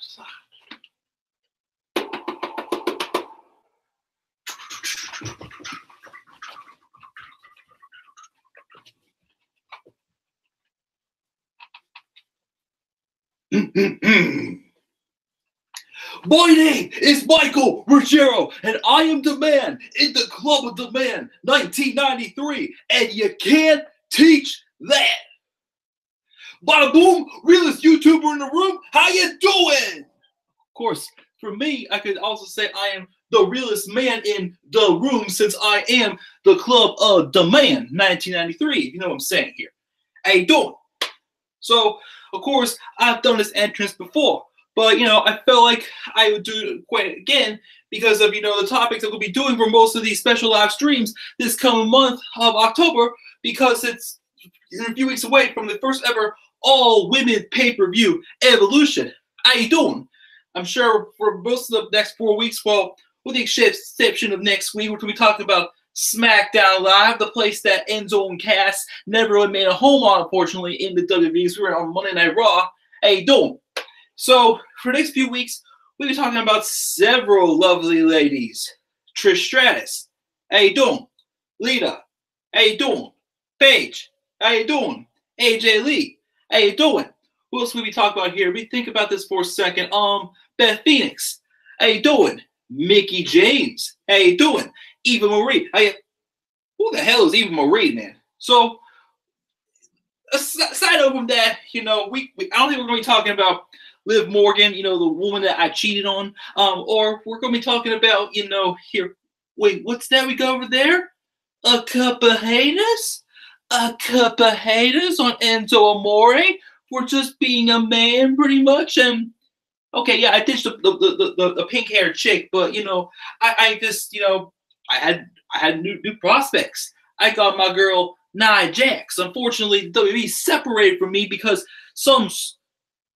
My name is Michael Ruggiero, and I am the man in the Club of the Man 1993, and you can't teach that. Bada boom, realest YouTuber in the room, how you doing? Of course, for me, I could also say I am the realest man in the room since I am the Club of the Man 1993, if you know what I'm saying here. How you doing? So, of course, I've done this entrance before, but, you know, I felt like I would do it quite again because of, you know, the topics that we'll be doing for most of these special live streams this coming month of October, because it's a few weeks away from the first ever all-women pay-per-view Evolution. How you doing? I'm sure for most of the next 4 weeks, well, with the exception of next week, we're going to be talking about SmackDown Live, the place that Enzo and Cass never really made a home on, unfortunately, in the WWE. We were on Monday Night Raw. How you doing? So, for the next few weeks, we'll be talking about several lovely ladies. Trish Stratus. How you doing? Lita. How you doing? Paige. How you doing? AJ Lee. How you doing? Who else will we talk about here? We think about this for a second. Beth Phoenix. How you doing? Mickie James. How you doing? Eva Marie. Who the hell is Eva Marie, man? So, aside from that, you know, I don't think we're going to be talking about Liv Morgan, you know, the woman that I cheated on, or we're going to be talking about, you know, here. Wait, what's that we got over there? A cup of haters? A cup of haters on Enzo Amore for just being a man, pretty much. And okay, yeah, I ditched the pink-haired chick, but you know, I just, you know, I had new prospects. I got my girl Nia Jax. Unfortunately, WWE separated from me because some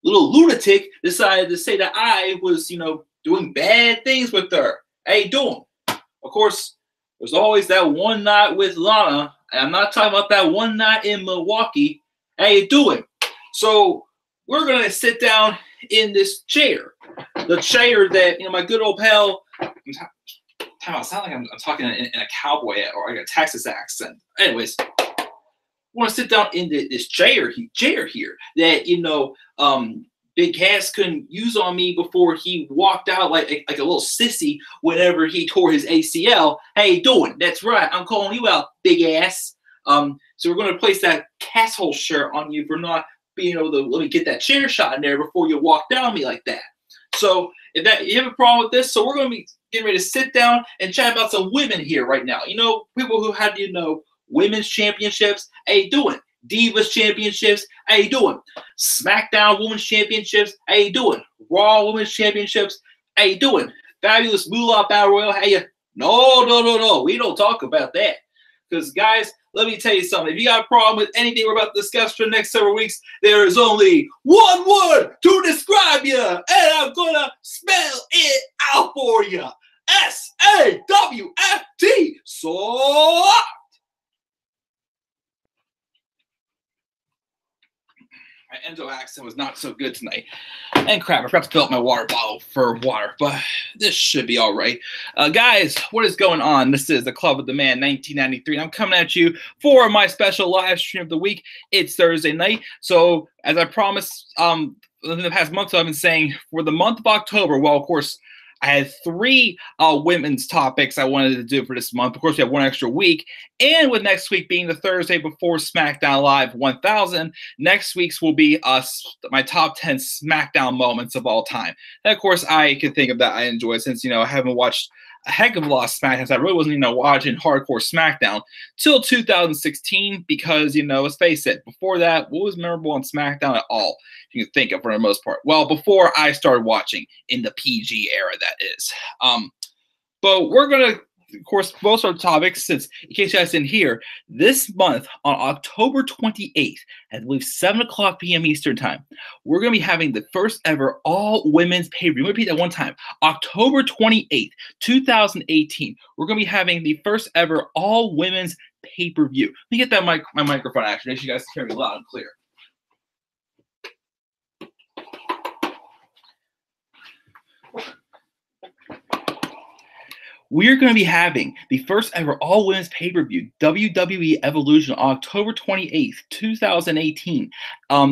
little lunatic decided to say that I was, you know, doing bad things with her. How you doing? Of course, there's always that one night with Lana, and I'm not talking about that one night in Milwaukee. How you doing? So we're gonna sit down in this chair, the chair that, you know, my good old pal. I sound like I'm talking in a cowboy or like a Texas accent. Anyways, I want to sit down in this chair here that, you know, Big Cass couldn't use on me before he walked out like a little sissy whenever he tore his ACL. How you doing? That's right, I'm calling you out, big ass. So we're going to place that casshole shirt on you for not being able to let me get that chair shot in there before you walk down me like that. So if you have a problem with this, so we're going to be getting ready to sit down and chat about some women here right now. You know, people who had, you know, women's championships. How you doing? Divas championships. How you doing? SmackDown women's championships. How you doing? Raw women's championships. How you doing? Fabulous Moolah Battle Royal. How you? No. We don't talk about that. Because, guys, let me tell you something. If you got a problem with anything we're about to discuss for the next several weeks, there is only one word to describe you, and I'm going to spell it out for you. S-A-W-F-T. Soft. My Enzo accent was not so good tonight. And crap, I forgot to fill up my water bottle for water, but this should be all right. Guys, what is going on? This is the Club of the Man 1993. I'm coming at you for my special live stream of the week. It's Thursday night. So, as I promised in the past month, I've been saying for the month of October, well, of course, I had 3 women's topics I wanted to do for this month. Of course, we have one extra week. And with next week being the Thursday before SmackDown Live 1000, next week's will be my top 10 SmackDown moments of all time. And, of course, I can think of that I enjoy since, you know, I haven't watched a heck of a lot of SmackDown. So I really wasn't, you know, watching hardcore SmackDown till 2016 because, you know, let's face it, before that, what was memorable on SmackDown at all? You can think of for the most part. Well, before I started watching in the PG era, that is. But we're going to, of course, most of our topics, since in case you guys didn't hear, this month on October 28th, at I believe 7 o'clock p.m. Eastern Time, we're going to be having the first ever all-women's pay-per-view. Let me repeat that one time. October 28th, 2018, we're going to be having the first ever all-women's pay-per-view. Let me get that my microphone action. Make sure you guys can hear me loud and clear. we're going to be having the first ever all-women's pay-per-view, WWE Evolution, on October 28th, 2018,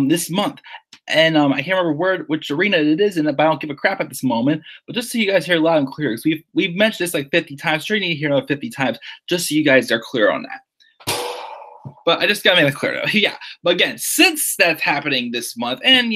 this month. And I can't remember which arena it is in, but I don't give a crap at this moment. But just so you guys hear loud and clear, because we've mentioned this like 50 times, sure you need to hear another 50 times, just so you guys are clear on that. But I just got to make that clear. Yeah. But again, since that's happening this month, and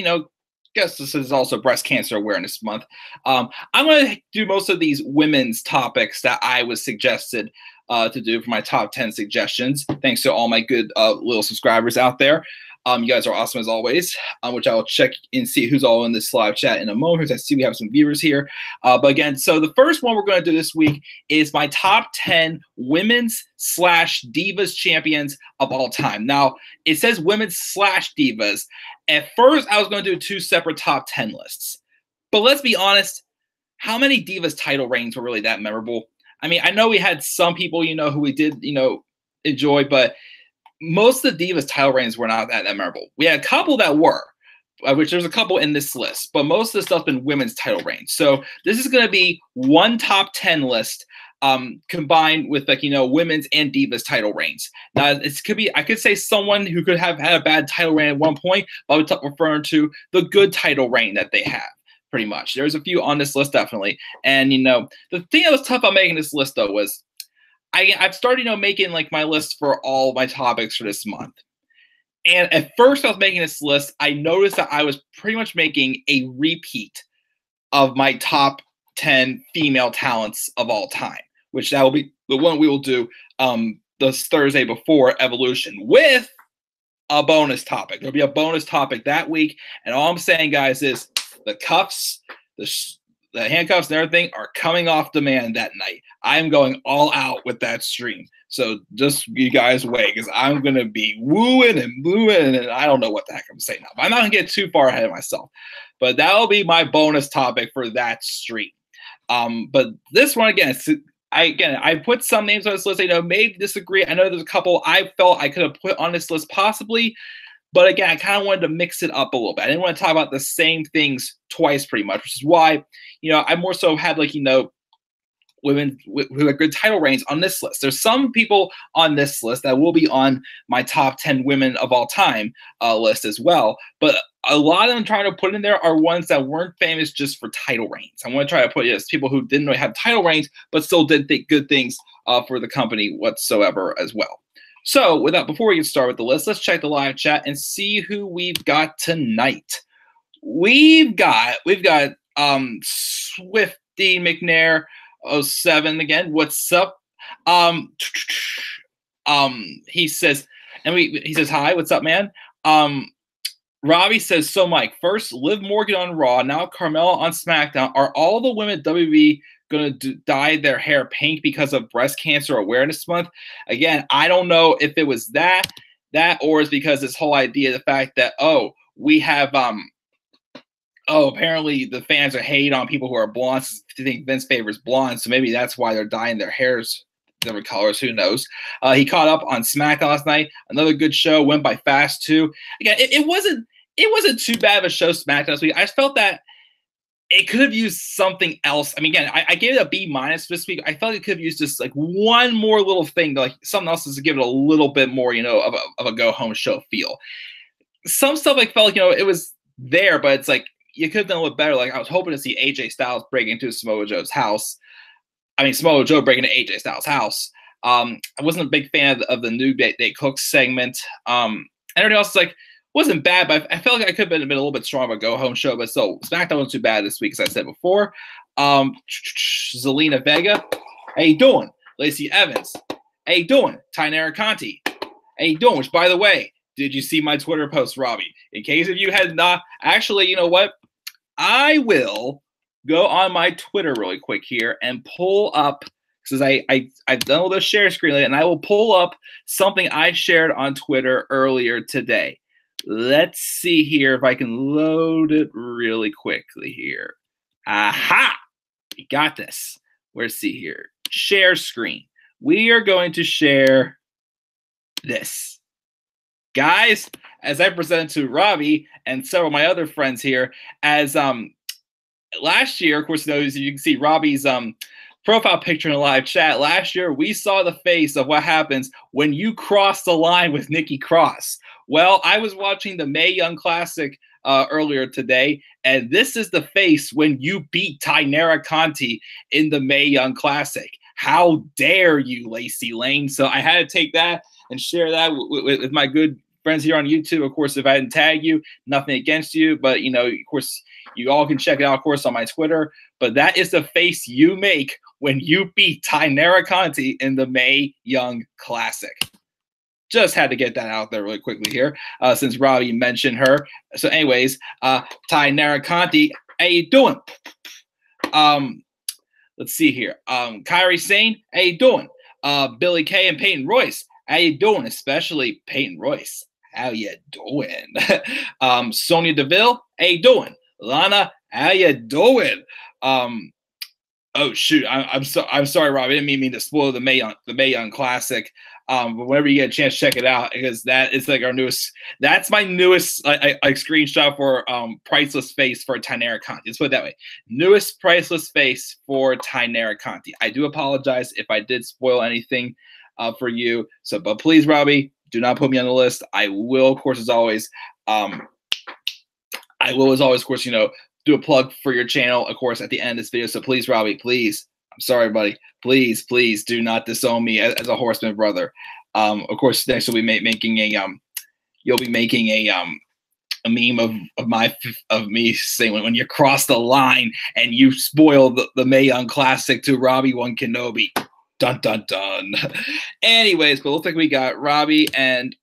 guess this is also Breast Cancer Awareness Month, I'm going to do most of these women's topics that I was suggested to do for my top 10 suggestions. Thanks to all my good little subscribers out there. You guys are awesome as always, which I will check and see who's all in this live chat in a moment. I see we have some viewers here. But again, so the first one we're going to do this week is my top 10 women's/divas champions of all time. Now, it says women's/divas. At first, I was going to do 2 separate top 10 lists. But let's be honest, how many divas title reigns were really that memorable? I mean, I know we had some people, who we did, enjoy, but most of the Divas title reigns were not that memorable. We had a couple that were, which there's a couple in this list, but most of the stuff's been women's title reigns. So this is going to be one top 10 list combined with women's and Divas title reigns. Now I could say someone who could have had a bad title reign at one point, but I'm referring to the good title reign that they have. Pretty much. There's a few on this list, definitely. And the thing that was tough about making this list though was I've started, making like my list for all my topics for this month. And at first I was making this list, I noticed that I was pretty much making a repeat of my top 10 female talents of all time, which that will be the one we will do this Thursday before Evolution with a bonus topic. There'll be a bonus topic that week. And all I'm saying, guys, is the cuffs, the handcuffs and everything are coming off demand that night. I'm going all out with that stream. So just you guys wait, because I'm going to be wooing and booing, and I don't know what the heck I'm saying now. But I'm not going to get too far ahead of myself. But that will be my bonus topic for that stream. But this one, again, I put some names on this list. Maybe disagree. I know there's a couple I felt I could have put on this list possibly. But again, I kind of wanted to mix it up a little bit. I didn't want to talk about the same things twice pretty much, which is why, I more so had women who have good title reigns on this list. There's some people on this list that will be on my top 10 women of all time list as well. But a lot of them I'm trying to put in there are ones that weren't famous just for title reigns. I want to try to put people who didn't really have title reigns, but still did good things for the company whatsoever as well. So before we get started with the list, let's check the live chat and see who we've got tonight. We've got Swifty McNair 07 again. What's up? He says, he says hi. What's up, man? Robbie says, so Mike, first Liv Morgan on Raw, now Carmella on SmackDown. Are all the women at WWE going to dye their hair pink because of Breast Cancer Awareness Month? Again, I don't know if it was that or it's because this whole idea, the fact that, we have, apparently the fans are hate on people who are blondes. I think Vince favors blondes, so maybe that's why they're dyeing their hairs different colors. Who knows? He caught up on SmackDown last night. Another good show. Went by fast too. Again, it wasn't too bad of a show SmackDown this week. I just felt that it could have used something else. I mean, again, I gave it a B- this week. I felt it could have used just like one more little thing, like something else to give it a little bit more, of a go home show feel. Some stuff I felt like, it was there, but it's like you could have done a little better. Like I was hoping to see AJ Styles break into Samoa Joe's house. I mean, Samoa Joe breaking into AJ Styles' house. I wasn't a big fan of the New Day Cook segment. Everything else is like, wasn't bad, but I felt like I could have been a little bit stronger of a go-home show. But still, SmackDown wasn't too bad this week, as I said before. Zelina Vega, how you doing? Lacey Evans, how you doing? Tainara Conti, how you doing? Which, by the way, did you see my Twitter post, Robbie? In case if you had not, actually, you know what? I will go on my Twitter really quick here and pull up, because I've done all the share screen, and I will pull up something I shared on Twitter earlier today. Let's see here if I can load it really quickly here. Aha! We got this. Let's see here. Share screen. We are going to share this. Guys, as I presented to Robbie and several of my other friends here, as last year, of course, as you can see, Robbie's profile picture in the live chat. Last year, we saw the face of what happens when you cross the line with Nikki Cross. Well, I was watching the Mae Young Classic earlier today, and this is the face when you beat Tainara Conti in the Mae Young Classic. How dare you, Lacey Lane? So I had to take that and share that with my good friends here on YouTube. Of course, if I didn't tag you, nothing against you, but you know, of course, you all can check it out, of course, on my Twitter. But that is the face you make when you beat Tainara Conti in the Mae Young Classic. Just had to get that out there really quickly here, since Robbie mentioned her. So, anyways, Tainara Conti, how you doing? Let's see here. Kairi Sane, how you doing? Billy Kay and Peyton Royce, how you doing? Especially Peyton Royce, how you doing? Sonya Deville, how you doing? Lana, how you doing? Oh shoot, I'm sorry, Rob. I didn't mean to spoil the Mae Young Classic. But whenever you get a chance, check it out, because that is like our newest. That's my newest like screenshot for priceless face for Tainara Conti. Let's put it that way. Newest priceless face for Tainara Conti. I do apologize if I did spoil anything for you. So, but please, Robbie, do not put me on the list. I will, of course, as always. Of course, you know, do a plug for your channel, of course, at the end of this video. So please, Robbie, please, I'm sorry, buddy, please do not disown me as a Horseman brother. Of course, next you'll be making a meme of me saying when you cross the line and you spoil the Mae Young Classic to Robbie One Kenobi. Dun dun dun. Anyways, but it looks like we got Robbie and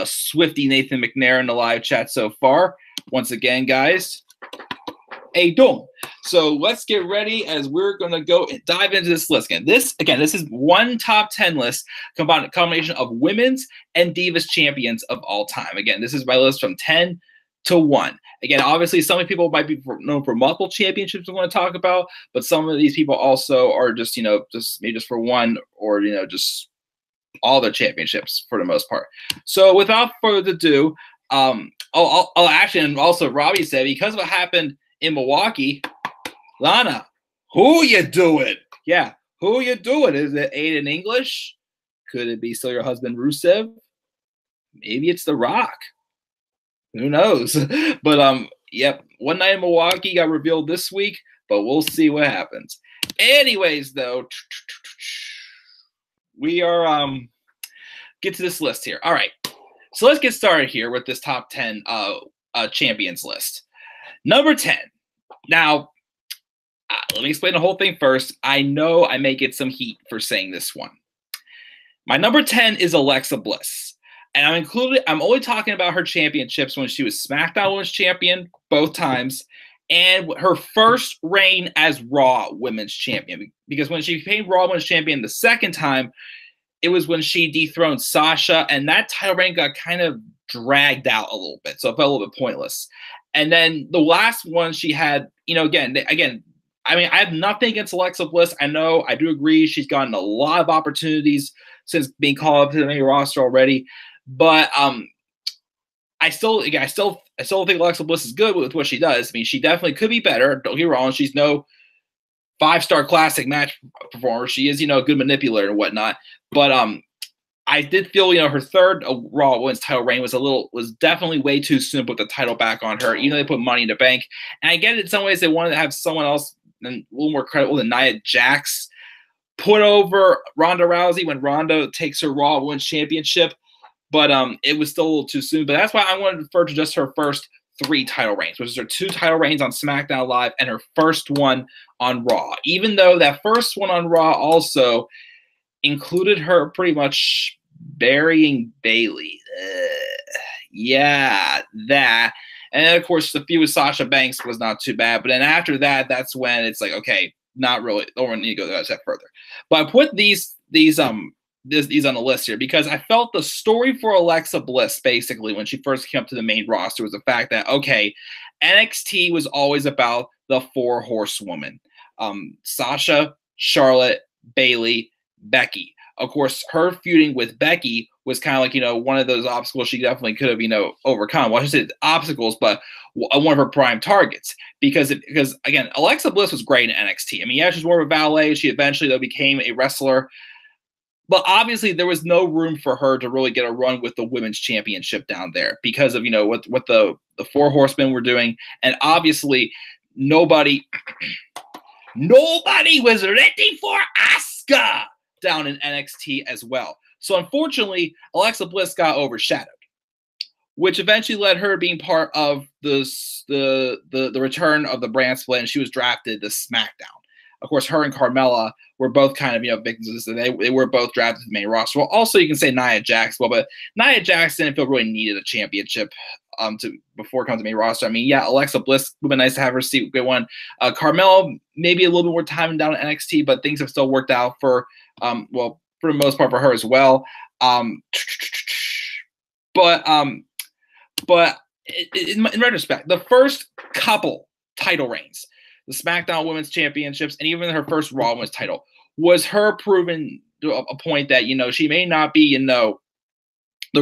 Swifty Nathan McNair in the live chat so far. Once again, guys, hey, doing. So let's get ready as we're going to go and dive into this list. This is one top 10 list, combination of women's and Divas champions of all time. Again, this is my list from 10 to 1. Again, obviously, some people might be known for multiple championships I'm going to talk about, but some of these people also are just, you know, maybe just for one, or, you know, just all their championships for the most part. So without further ado, actually, and also Robbie said, because of what happened in Milwaukee, Lana, who you doing? Yeah, who you doing? Is it Aiden English? Could it be still your husband Rusev? Maybe it's The Rock. Who knows? But yep, one night in Milwaukee got revealed this week, but we'll see what happens. Anyways, though, we are get to this list here. All right. So let's get started here with this top 10 champions list. Number 10. Now, let me explain the whole thing first. I know I may get some heat for saying this one. My number 10 is Alexa Bliss. And I'm only talking about her championships when she was SmackDown Women's Champion both times, and her first reign as Raw Women's Champion. Because when she became Raw Women's Champion the second time, it was when she dethroned Sasha, and that title reign got kind of dragged out a little bit, so it felt a little bit pointless. And then the last one she had, you know, again, I mean, I have nothing against Alexa Bliss. I know, I do agree, she's gotten a lot of opportunities since being called up to the main roster already, but I still think Alexa Bliss is good with what she does. I mean, she definitely could be better. Don't get me wrong, she's no 5-star classic match performer. She is, you know, a good manipulator and whatnot. But I did feel, you know, her third Raw Women's title reign was definitely way too soon to put the title back on her. Even though they put Money in the Bank, and I get it, in some ways they wanted to have someone else and a little more credible than Nia Jax put over Ronda Rousey when Ronda takes her Raw Women's Championship. But it was still a little too soon. But that's why I wanted to refer to just her first 3 title reigns, which is her 2 title reigns on SmackDown Live and her first one on Raw. Even though that first one on Raw also included her pretty much burying Bayley. Yeah, that. And then, of course, the feud with Sasha Banks was not too bad. But then after that, that's when it's like, okay, not really. Don't need to go that step further. But I put these on the list here because I felt the story for Alexa Bliss, basically, when she first came up to the main roster, was the fact that, okay, NXT was always about the 4 horsewomen. Sasha, Charlotte, Bayley, Becky. Of course, her feuding with Becky was kind of like, one of those obstacles she definitely could have, overcome. Well, I should say obstacles, but one of her prime targets. Because again, Alexa Bliss was great in NXT. I mean, yeah, she's more of a valet. She eventually, though, became a wrestler. But obviously, there was no room for her to really get a run with the women's championship down there because of, what the Four Horsemen were doing. And obviously, nobody was ready for Asuka down in NXT as well. So unfortunately, Alexa Bliss got overshadowed, which eventually led her being part of the return of the brand split, and she was drafted to SmackDown. Of course, her and Carmella were both kind of, victims. They were both drafted to the main roster. Well, also you can say Nia Jax, but Nia Jax didn't feel really needed a championship before it comes to the main roster. I mean, yeah, Alexa Bliss would be nice to have her see good one. Carmella, maybe a little bit more time down at NXT, but things have still worked out for, for the most part for her as well. But in retrospect, the first couple title reigns, the SmackDown Women's Championships, and even her first Raw Women's title, was her proving to a point that, she may not be, the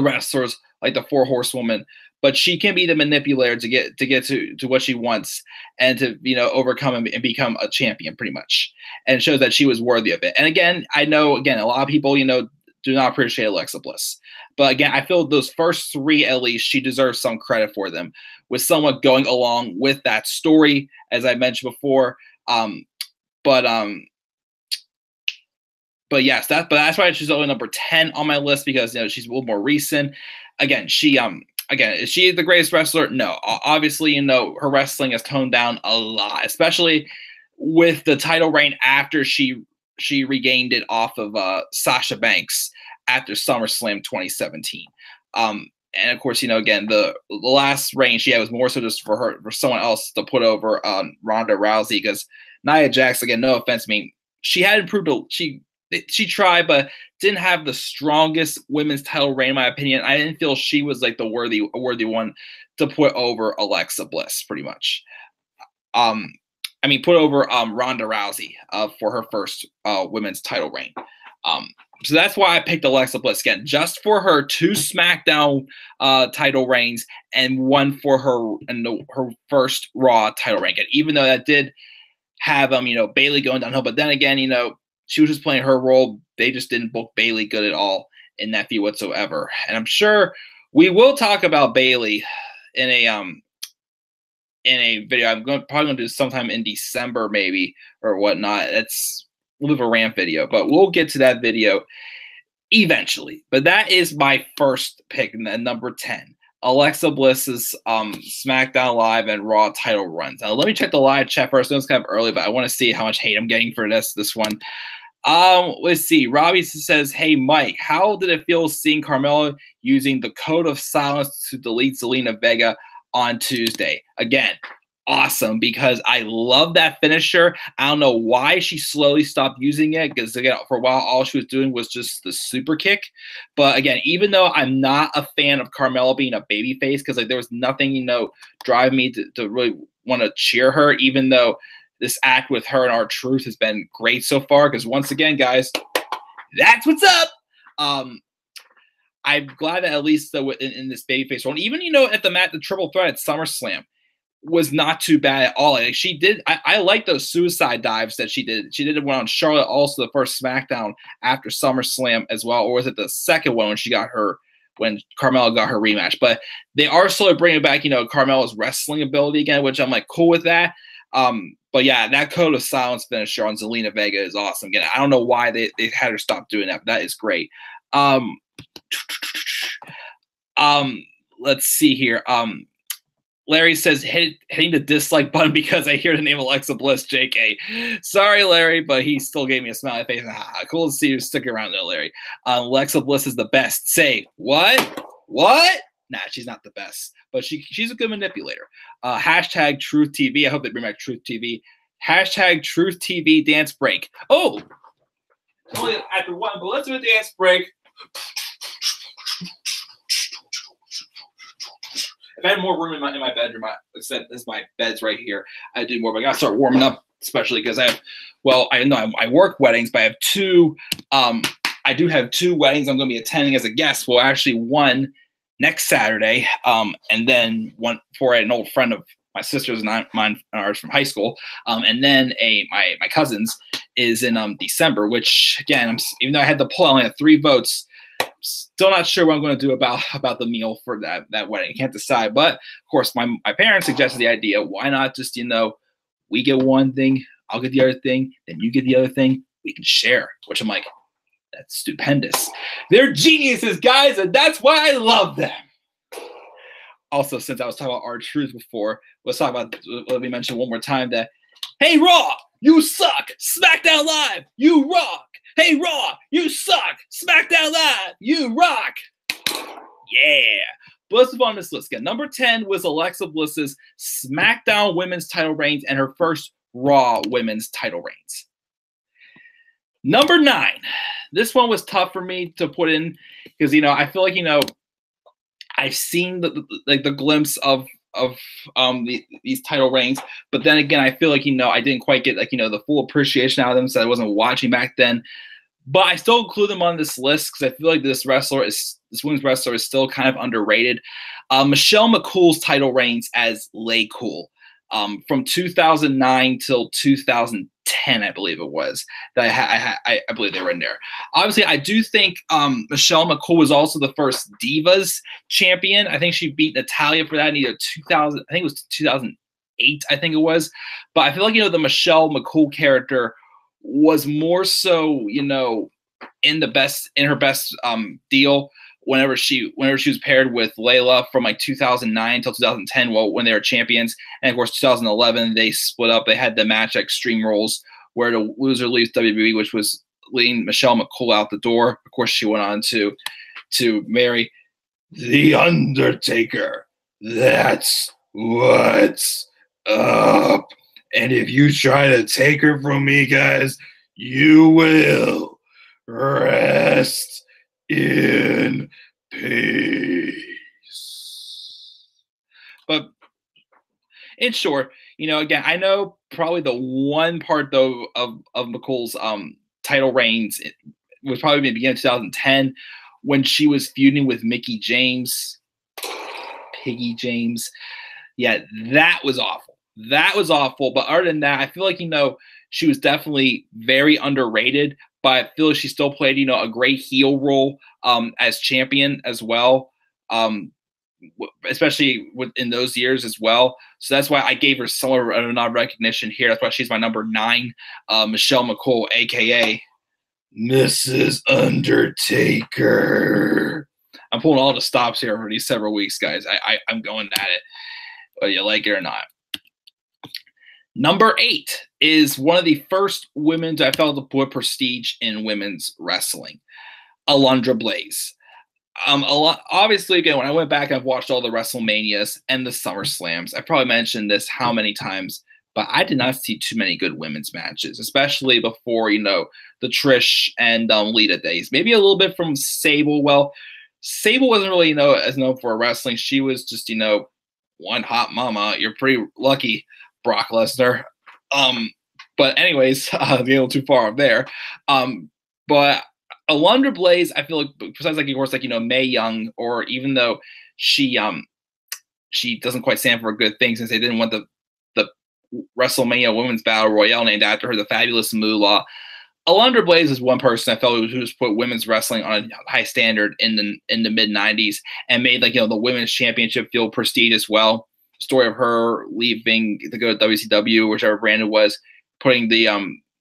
wrestlers like the Four Horsewomen, but she can be the manipulator to get to what she wants and to, overcome and become a champion pretty much. And it shows that she was worthy of it. And again, I know, a lot of people, do not appreciate Alexa Bliss. But again, I feel those first three, at least, she deserves some credit for them, with somewhat going along with that story, as I mentioned before. But yes, that's why she's only number 10 on my list, because she's a little more recent. Again, is she the greatest wrestler? No. Obviously, her wrestling has toned down a lot, especially with the title reign after she regained it off of Sasha Banks after SummerSlam 2017. And of course, again, the last reign she had was more so just for someone else to put over Ronda Rousey, because Nia Jax, again, no offense, I mean, she had improved. She tried, but didn't have the strongest women's title reign, in my opinion. I didn't feel she was like a worthy one to put over Alexa Bliss, pretty much. Put over Ronda Rousey for her first women's title reign. So that's why I picked Alexa Bliss, again, just for her 2 SmackDown title reigns and one for her first Raw title reign. And even though that did have Bayley going downhill, but then again, she was just playing her role. They just didn't book Bayley good at all in that feud whatsoever. And I'm sure we will talk about Bayley in a video. I'm probably going to do sometime in December, maybe, or whatnot. It's a little bit of a rant video, but we'll get to that video eventually. But that is my first pick, number 10. Alexa Bliss's SmackDown Live and Raw title runs. Now, let me check the live chat first. I know it's kind of early, but I want to see how much hate I'm getting for this one. Let's see. Robbie says, "Hey, Mike, how did it feel seeing Carmella using the code of silence to delete Zelina Vega on Tuesday?" Again, awesome, because I love that finisher. I don't know why she slowly stopped using it, because again, for a while, all she was doing was just the super kick. But again, even though I'm not a fan of Carmella being a babyface, because there was nothing, driving me to really want to cheer her, even though this act with her and R-Truth has been great so far, because once again, guys, that's what's up. I'm glad that at least in this babyface role, even, at the triple threat at SummerSlam, was not too bad at all. Like, she did, I like those suicide dives that she did. She did one on Charlotte, also the first SmackDown after SummerSlam as well, or was it the second one when Carmella got her rematch? But they are slowly bringing back, Carmella's wrestling ability again, which I'm like cool with that. But yeah, that code of silence finisher on Zelina Vega is awesome. Again, I don't know why they had her stop doing that, but that is great. Let's see here. Larry says, hitting the dislike button because I hear the name Alexa Bliss, JK. Sorry, Larry, but he still gave me a smiley face. Cool to see you stick around there, Larry. Alexa Bliss is the best. Say, what? What? Nah, she's not the best, but she's a good manipulator. Hashtag Truth TV. I hope they bring back Truth TV. Hashtag Truth TV dance break. Oh, only after one, but let's do a dance break. If I had more room in my bedroom, as my bed's right here, I'd do more, but I gotta start warming up, especially because I work weddings, but I have 2 I do have 2 weddings I'm going to be attending as a guest. Well, actually, one next Saturday, and then one for an old friend of my sister's and mine, ours from high school, and then my cousin's is in December. Which again, even though I had the poll, I only had 3 votes. Still not sure what I'm going to do about the meal for that wedding. I can't decide. But of course, my parents suggested the idea. Why not just we get one thing, I'll get the other thing, then you get the other thing. We can share. Which I'm like, that's stupendous. They're geniuses, guys, and that's why I love them. Also, since I was talking about R-Truth before, let's talk about, let me mention one more time that, hey, Raw, you suck. SmackDown Live, you rock. Hey, Raw, you suck. SmackDown Live, you rock. Yeah. But let's move on this list again. Number 10 was Alexa Bliss's SmackDown Women's title reigns and her first Raw Women's title reigns. Number 9. This one was tough for me to put in because, I feel like, I've seen the glimpse of these title reigns, but then again, I feel like, I didn't quite get the full appreciation out of them, so I wasn't watching back then. But I still include them on this list because I feel like this women's wrestler is still kind of underrated. Michelle McCool's title reigns as Lay Cool. From 2009 till 2010, I believe it was, that I believe they were in there. Obviously, I do think Michelle McCool was also the first Divas champion. I think she beat Natalia for that in either 2000, I think it was 2008, I think it was. But I feel like, the Michelle McCool character was more so, in her best deal whenever she was paired with Layla from 2009 until 2010, when they were champions. And of course, 2011, they split up. They had the match at Extreme Rules where the loser leaves WWE, which was leading Michelle McCool out the door. Of course, she went on to marry The Undertaker. That's what's up. And if you try to take her from me, guys, you will. Rest in peace. But in short, again, I know probably the one part though of McCool's title reigns was probably in the beginning of 2010 when she was feuding with Mickie James, Piggy James. Yeah, that was awful. That was awful. But other than that, I feel like she was definitely very underrated. But I feel she still played, a great heel role as champion as well, especially in those years as well. So that's why I gave her some of a nod recognition here. That's why she's my number 9, Michelle McCool, a.k.a. Mrs. Undertaker. I'm pulling all the stops here for these several weeks, guys. I'm going at it, whether you like it or not. Number 8 is one of the first women I felt to put prestige in women's wrestling, Alundra Blaze. Obviously, again, when I went back, I've watched all the WrestleManias and the SummerSlams. I probably mentioned this how many times, but I did not see too many good women's matches, especially before, the Trish and Lita days. Maybe a little bit from Sable. Well, Sable wasn't really, as known for wrestling. She was just, one hot mama. You're pretty lucky, Brock Lesnar. But anyways, a little too far up there. But Alundra Blaze, I feel like, besides of course, Mae Young, or even though she doesn't quite stand for good things since they didn't want the WrestleMania Women's Battle Royale named after her, the Fabulous Moolah. Alundra Blaze is one person I felt who's put women's wrestling on a high standard in the mid 90s and made the women's championship feel prestige as well. The story of her leaving to go to WCW, whichever brand it was, putting the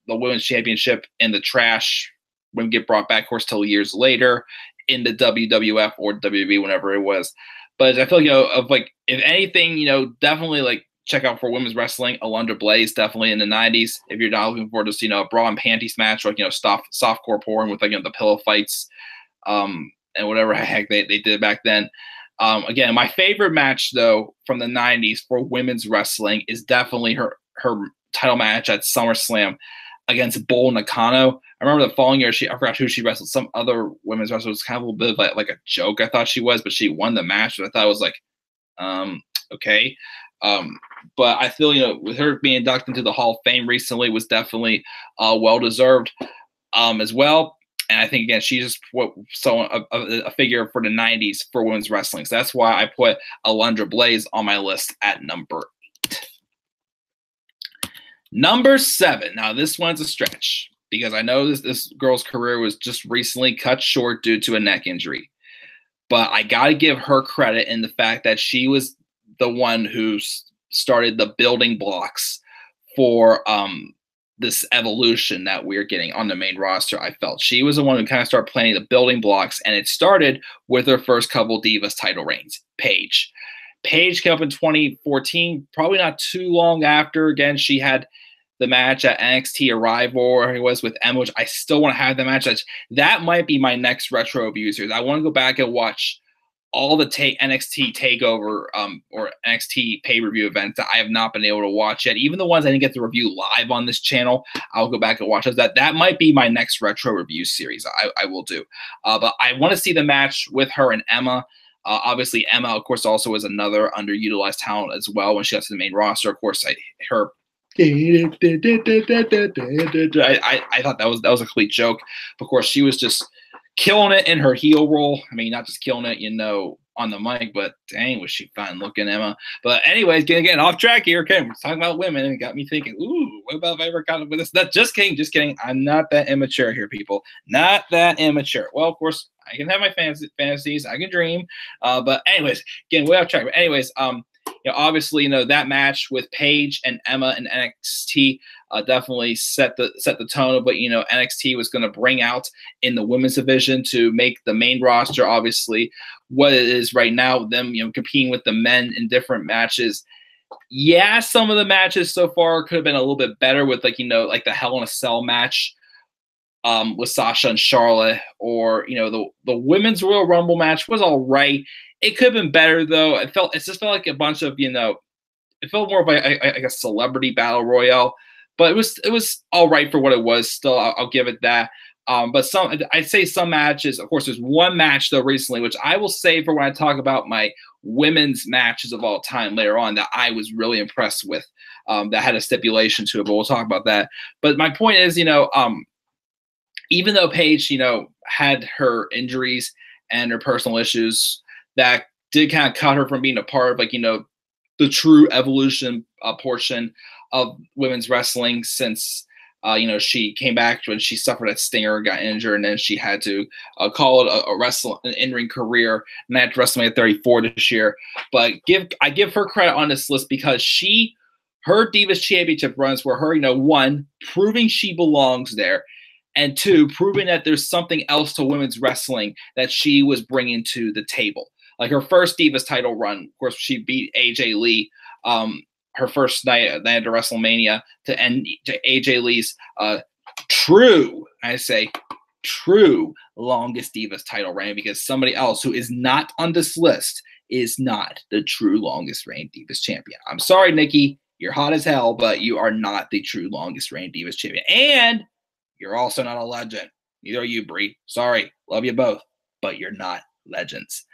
women's championship in the trash when we get brought back, of course, till years later in the WWF or WWE, whenever it was. But I feel if anything, definitely check out for women's wrestling. Alundra Blaze, definitely in the 90s. If you're not looking for just, a bra and panties match, softcore porn with the pillow fights, and whatever heck they did back then. Again, my favorite match though from the 90s for women's wrestling is definitely her title match at SummerSlam against Bull Nakano. I remember the following year, I forgot who she wrestled. Some other women's wrestler. It was kind of a little bit of like a joke, I thought she was, but she won the match. But I thought it was okay. But I feel, with her being inducted into the Hall of Fame recently was definitely well-deserved as well. And I think, again, she's just a figure for the 90s for women's wrestling. So that's why I put Alundra Blaze on my list at number 8. Number 7. Now, this one's a stretch because I know this girl's career was just recently cut short due to a neck injury. But I got to give her credit in the fact that she was the one who started the building blocks for this evolution that we're getting on the main roster. I felt she was the one who kind of started planning the building blocks, and it started with her first couple Divas title reigns, Paige. Paige came up in 2014, probably not too long after. Again, she had the match at NXT Arrival, or it was with Emma, which I still want to have the match. That might be my next retro abusers. I want to go back and watch all the NXT takeover or NXT pay-per-view events that I have not been able to watch yet. Even the ones I didn't get to review live on this channel, I'll go back and watch those. That might be my next retro review series I will do. But I want to see the match with her and Emma. Obviously, Emma, of course, also is another underutilized talent as well when she got to the main roster. Of course, her I thought that was a complete joke. Of course, she was just killing it in her heel role. I mean, not just killing it, on the mic, but dang, was she fine looking, Emma. But anyways, getting off track here. Okay, we're talking about women, and it got me thinking, ooh, what about if I ever got with this? Just kidding. I'm not that immature here, people. Not that immature. Well, of course, I can have my fantasies. I can dream. But anyways, getting way off track. But anyways, obviously, that match with Paige and Emma in NXT definitely set the tone of what NXT was going to bring out in the women's division to make the main roster obviously what it is right now. Them competing with the men in different matches. Yeah, some of the matches so far could have been a little bit better with like the Hell in a Cell match with Sasha and Charlotte, or the women's Royal Rumble match was all right. It could have been better though. It just felt like a bunch of it felt more of like a celebrity battle royale, but it was all right for what it was. Still, I'll give it that. But I'd say some matches. Of course, there's one match though recently, which I will save for when I talk about my women's matches of all time later on, that I was really impressed with. That had a stipulation to it, but we'll talk about that. But my point is, even though Paige, had her injuries and her personal issues, that did kind of cut her from being a part of the true evolution portion of women's wrestling since she came back when she suffered a stinger, got injured, and then she had to call it an in-ring career, and at WrestleMania 34 this year. But I give her credit on this list because her Divas Championship runs were her, one, proving she belongs there, and two, proving that there's something else to women's wrestling that she was bringing to the table. Like her first Divas title run, of course, she beat AJ Lee her first night at WrestleMania to AJ Lee's true longest Divas title reign, because somebody else who is not on this list is not the true longest reign Divas champion. I'm sorry, Nikki. You're hot as hell, but you are not the true longest reign Divas champion. And you're also not a legend. Neither are you, Brie. Sorry. Love you both, but you're not legends.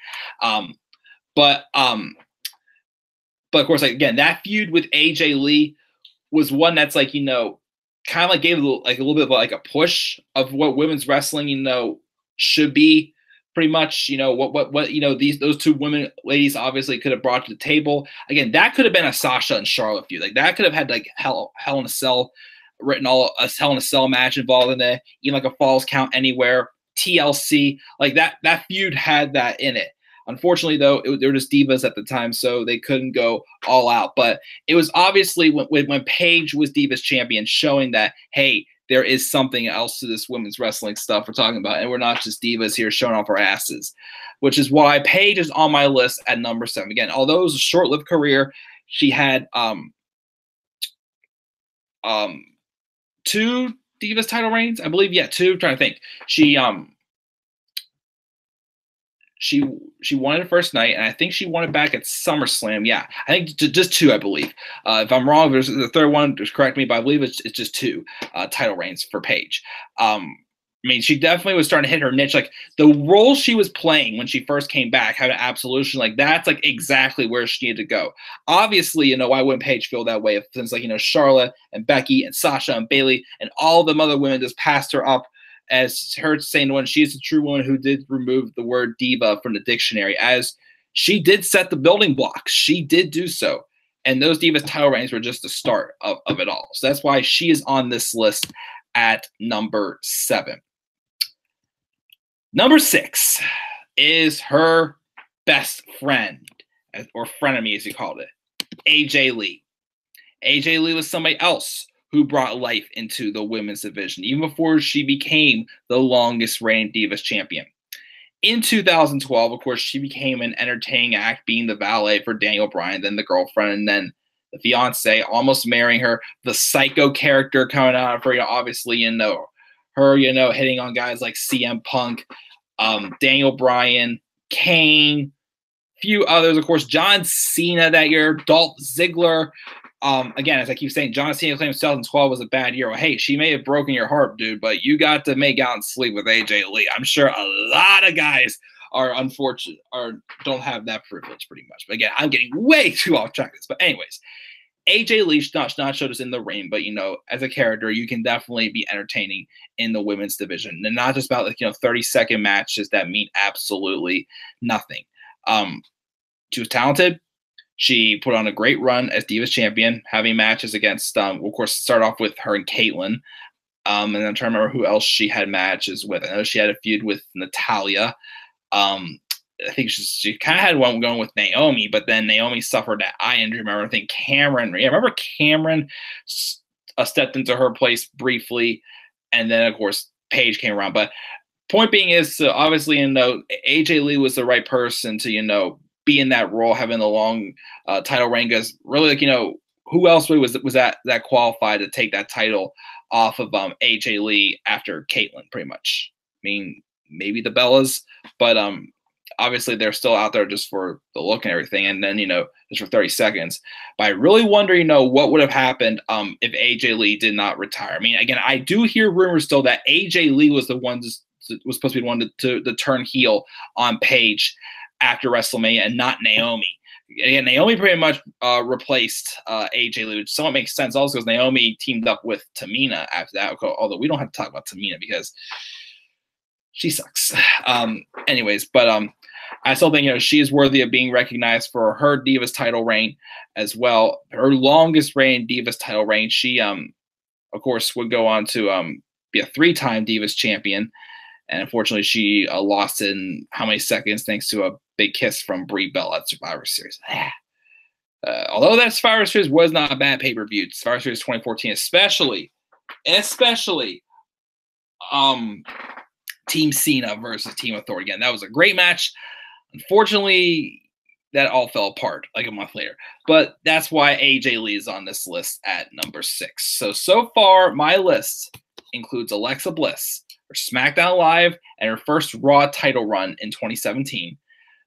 But of course, again, that feud with AJ Lee was one that's kind of like gave a little bit of like a push of what women's wrestling, should be. Pretty much, what those two women ladies obviously could have brought to the table. Again, that could have been a Sasha and Charlotte feud. Like that could have had like Hell in a Cell written, all a Hell in a Cell match involved in it, even like a Falls Count Anywhere, TLC, like that feud had that in it. Unfortunately, though, they were just Divas at the time, so they couldn't go all out. But it was obviously when Paige was Divas champion, showing that, hey, there is something else to this women's wrestling stuff we're talking about, and we're not just Divas here showing off our asses, which is why Paige is on my list at number 7. Again, although it was a short-lived career, she had 2 Divas title reigns, I believe. Yeah, 2. I'm trying to think. She won it the first night, and I think she won it back at SummerSlam. Yeah, I think just 2, I believe. If I'm wrong, if there's the third one, just correct me, but I believe it's just 2 title reigns for Paige. I mean, she definitely was starting to hit her niche. Like the role she was playing when she first came back, having Absolution, like that's like exactly where she needed to go. Obviously, why wouldn't Paige feel that way? Since Charlotte and Becky and Sasha and Bayley and all the other women just passed her up as her saying when she is the true one who did remove the word diva from the dictionary, as she did set the building blocks. She did do so. And those Divas title reigns were just the start of it all. So that's why she is on this list at number 7. Number 6 is her best friend, or frenemy as he called it, AJ Lee. AJ Lee was somebody else who brought life into the women's division, even before she became the longest reigning Divas champion. In 2012, of course, she became an entertaining act, being the valet for Daniel Bryan, then the girlfriend, and then the fiance, almost marrying her. The psycho character coming out of her, obviously, her, hitting on guys like CM Punk, Daniel Bryan, Kane, few others, of course, John Cena that year, Dolph Ziggler. Again, as I keep saying, John Cena claimed 2012 was a bad year. Well, hey, she may have broken your heart, dude, but you got to make out and sleep with AJ Lee. I'm sure a lot of guys are unfortunate or don't have that privilege pretty much. But again, I'm getting way too off track. But anyways, AJ Lee not showed us in the ring, but as a character, you can definitely be entertaining in the women's division, and not just about 30-second matches that mean absolutely nothing. She was talented. She put on a great run as Divas champion, having matches against, of course, start off with her and Caitlyn. And I'm trying to remember who else she had matches with. I know she had a feud with Natalya. I think she kind of had one going with Naomi, but then Naomi suffered that eye injury. Remember, I think Cameron. Yeah, remember Cameron stepped into her place briefly, and then of course Paige came around. But point being is, obviously, AJ Lee was the right person to be in that role, having the long title reign. Because really, who else was that qualified to take that title off of AJ Lee after Caitlyn? Pretty much. I mean, maybe the Bellas, but obviously they're still out there just for the look and everything, and then just for 30 seconds. But I really wonder, what would have happened if AJ Lee did not retire. I mean, again, I do hear rumors still that AJ Lee was was supposed to be the one to turn heel on Paige after WrestleMania, and not Naomi. Again, Naomi pretty much replaced AJ Lee, which somewhat makes sense also because Naomi teamed up with Tamina after that. Although we don't have to talk about Tamina because she sucks. Anyways, but I still think she is worthy of being recognized for her Divas title reign as well. Her longest reign Divas title reign. She of course would go on to be a 3-time Divas champion, and unfortunately she lost in how many seconds thanks to a big kiss from Brie Bella at Survivor Series. Although that Survivor Series was not a bad pay-per-view, Survivor Series 2014 especially Team Cena versus Team Authority. Again, that was a great match. Unfortunately, that all fell apart like a month later. But that's why AJ Lee is on this list at number 6. So far, my list includes Alexa Bliss, her SmackDown Live, and her first Raw title run in 2017.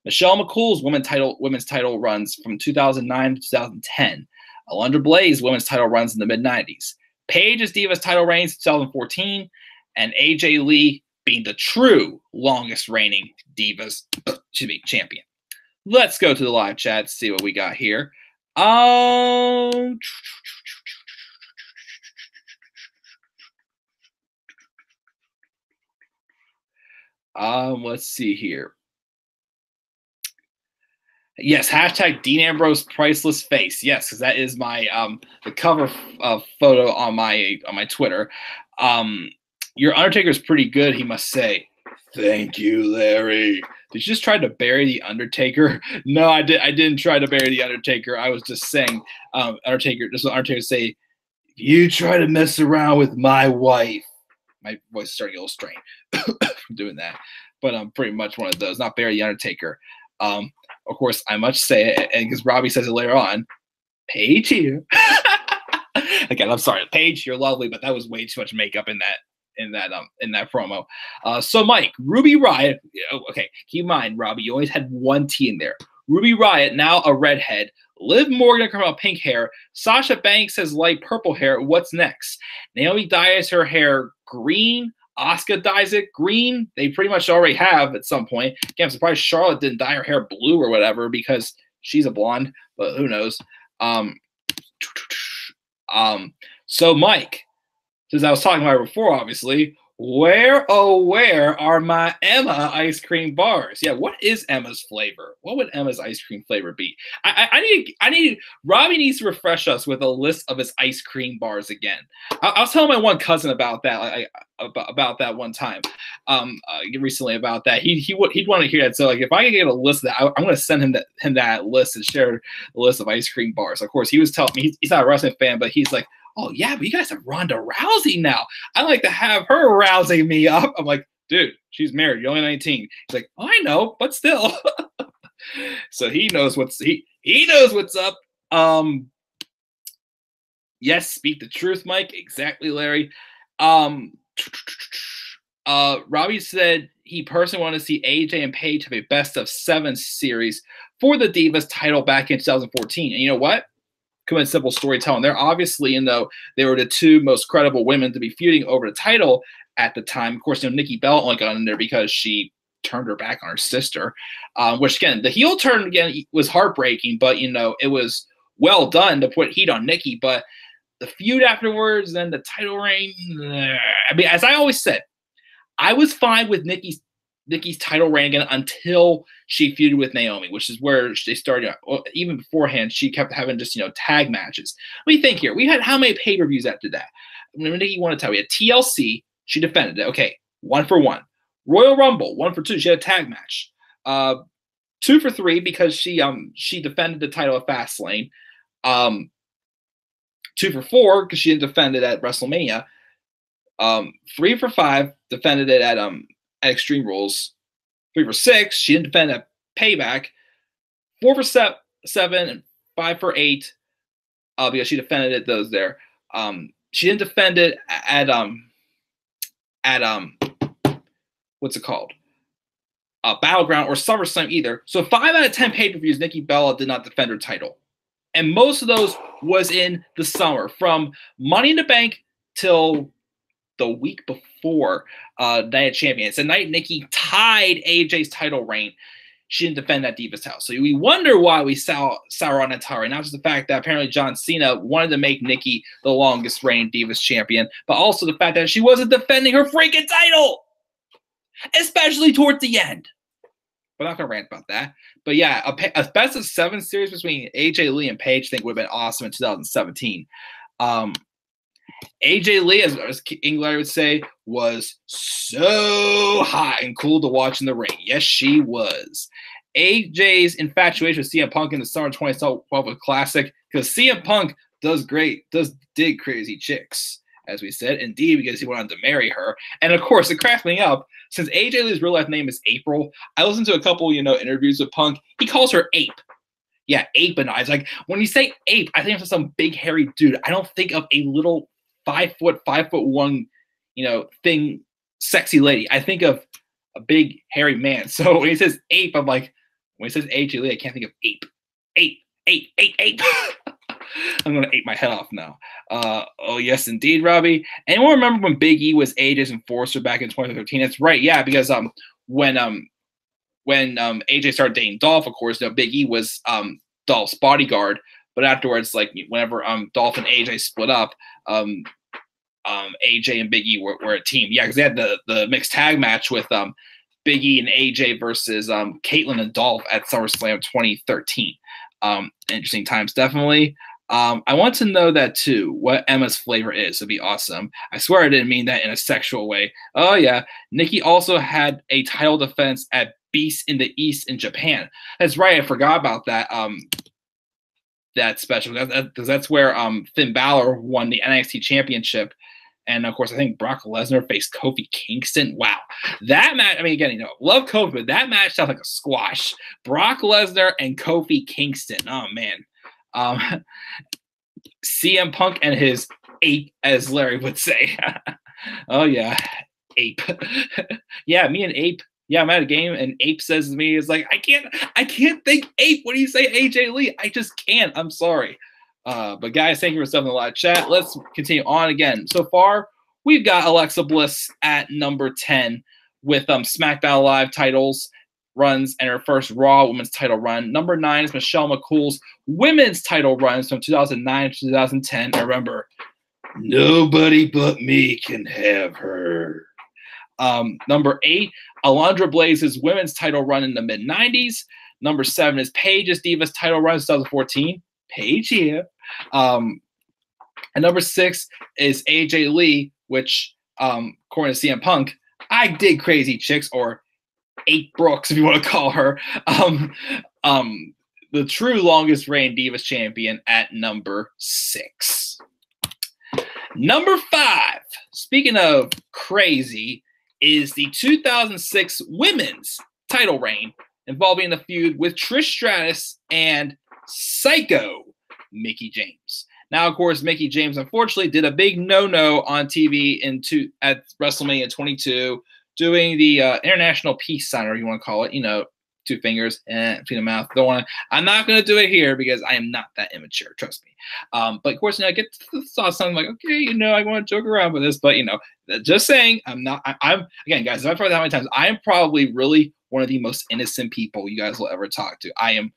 Michelle McCool's women's title runs from 2009 to 2010. Alundra Blaze women's title runs in the mid-90s. Paige's Divas title reigns in 2014. And AJ Lee being the true longest reigning Divas champion. Let's go to the live chat to see what we got here. Let's see here. Yes, hashtag Dean Ambrose priceless face. Yes, because that is my the cover photo on my Twitter. Your Undertaker is pretty good, he must say. Thank you, Larry. Did you just try to bury the Undertaker? No, I didn't try to bury the Undertaker. I was just saying, Undertaker. This is what Undertaker say. You try to mess around with my wife. My voice is starting a little strained from doing that, but I'm pretty much one of those. Not bury the Undertaker. Of course, I must say it, and because Robbie says it later on. Paige here. Again, I'm sorry, Paige. You're lovely, but that was way too much makeup in that promo. So Mike, Ruby Riott. Okay, keep in mind, Robbie, you always had one T in there. Ruby Riott, now a redhead. Liv Morgan coming out pink hair. Sasha Banks has light purple hair. What's next? Naomi dyes her hair green. Asuka dyes it green. They pretty much already have at some point. Again, I'm surprised Charlotte didn't dye her hair blue or whatever because she's a blonde, but who knows? So Mike, since I was talking about it before, obviously, Where, oh, where are my Emma ice cream bars? Yeah, what is Emma's flavor? What would Emma's ice cream flavor be? Robbie needs to refresh us with a list of his ice cream bars again. I was telling my one cousin about that, about that one time, recently about that. He'd want to hear that. So, like, if I could get a list of that, I'm going to send him that list and share the list of ice cream bars. Of course, he was telling me he's not a wrestling fan, but he's like, oh, yeah, but you guys have Ronda Rousey now. I like to have her rousing me up. I'm like, dude, she's married. You're only 19. He's like, oh, I know, but still. So he knows what's up. Yes, speak the truth, Mike. Exactly, Larry. Robbie said he personally wanted to see AJ and Paige have a best of 7 series for the Divas title back in 2014. And you know what? Come in simple storytelling. They're obviously, they were the 2 most credible women to be feuding over the title at the time. Of course, Nikki Bella only got in there because she turned her back on her sister, which, again, the heel turn, again, was heartbreaking, but, it was well done to put heat on Nikki. But the feud afterwards, then the title reign, I mean, as I always said, I was fine with Nikki's title reign again until she feuded with Naomi, which is where they started. Even beforehand, she kept having just, tag matches. Let me think here. We had how many pay-per-views after that? Nikki won a title. We had TLC. She defended it. Okay, 1 for 1. Royal Rumble, 1 for 2. She had a tag match. 2 for 3 because she defended the title at Fastlane. 2 for 4 because she didn't defend it at WrestleMania. 3 for 5 defended it at Extreme Rules. 3 for 6 she didn't defend at Payback. 4 for 7 and 5 for 8 because she defended it those there. She didn't defend it at what's it called? Battleground or SummerSlam either. So 5 out of 10 pay-per-views Nikki Bella did not defend her title. And most of those was in the summer, from Money in the Bank till the week before Night of Champions. The night Nikki tied AJ's title reign, she didn't defend that Divas house. So we wonder why we sour on that title reign. Not just the fact that apparently John Cena wanted to make Nikki the longest reigning Divas champion, but also the fact that she wasn't defending her freaking title, especially towards the end. We're not going to rant about that. But yeah, a best of 7 series between AJ Lee and Paige I think would have been awesome in 2017. AJ Lee, as King Larry would say, was so hot and cool to watch in the ring. Yes, she was. AJ's infatuation with CM Punk in the summer 2012 was classic because CM Punk does dig crazy chicks, as we said. Indeed, because he wanted to marry her. And of course, it cracks me up. Since AJ Lee's real life name is April, I listened to a couple, interviews with Punk. He calls her Ape. Yeah, Ape and I. It's like, when you say Ape, I think of some big hairy dude. I don't think of a little 5'1", thing, sexy lady. I think of a big hairy man. So when he says Ape, I'm like, when he says AJ Lee, I can't think of Ape. Ape. I'm going to ape my head off now. Oh, yes, indeed, Robbie. Anyone remember when Big E was AJ's enforcer back in 2013? That's right, yeah, because when AJ started dating Dolph, of course, Big E was Dolph's bodyguard. But afterwards, like whenever Dolph and AJ split up, AJ and Big E were a team. Yeah, because they had the mixed tag match with Big E and AJ versus Caitlyn and Dolph at SummerSlam 2013. Interesting times, definitely. I want to know that too, what Emma's flavor is. It'd be awesome. I swear I didn't mean that in a sexual way. Oh yeah, Nikki also had a title defense at Beast in the East in Japan. That's right, I forgot about that. That special, because that's where Finn Balor won the NXT Championship. And of course, I think Brock Lesnar faced Kofi Kingston. Wow. That match, I mean, again, love Kofi, but that match sounds like a squash. Brock Lesnar and Kofi Kingston. Oh, man. CM Punk and his ape, as Larry would say. Oh, yeah. Ape. Yeah, me and Ape. Yeah, I'm at a game and Ape says to me, it's like, I can't think Ape when you say AJ Lee. I just can't. I'm sorry. But guys, thank you for stuff in the live chat. Let's continue on again. So far, we've got Alexa Bliss at number 10 with SmackDown Live titles runs and her first Raw Women's title run. Number 9 is Michelle McCool's women's title runs from 2009 to 2010. And remember, nobody but me can have her. Number 8, Alundra Blaze's women's title run in the mid-90s. Number 7 is Paige's Divas title run in 2014. Paige here. And number 6 is AJ Lee, which, according to CM Punk, I dig Crazy Chicks, or 8 Brooks, if you want to call her. The true longest reign Divas champion at number 6. Number 5, speaking of crazy, is the 2006 women's title reign involving the feud with Trish Stratus and Psycho Mickie James. Now, of course, Mickie James, unfortunately, did a big no-no on TV at WrestleMania 22, doing the international peace sign, or you want to call it, 2 fingers between the mouth. I'm not going to do it here because I am not that immature, trust me. But of course, I get saw something like, okay, I want to joke around with this, but just saying, I'm again, guys, I've heard that many times. I am probably really one of the most innocent people you guys will ever talk to. Other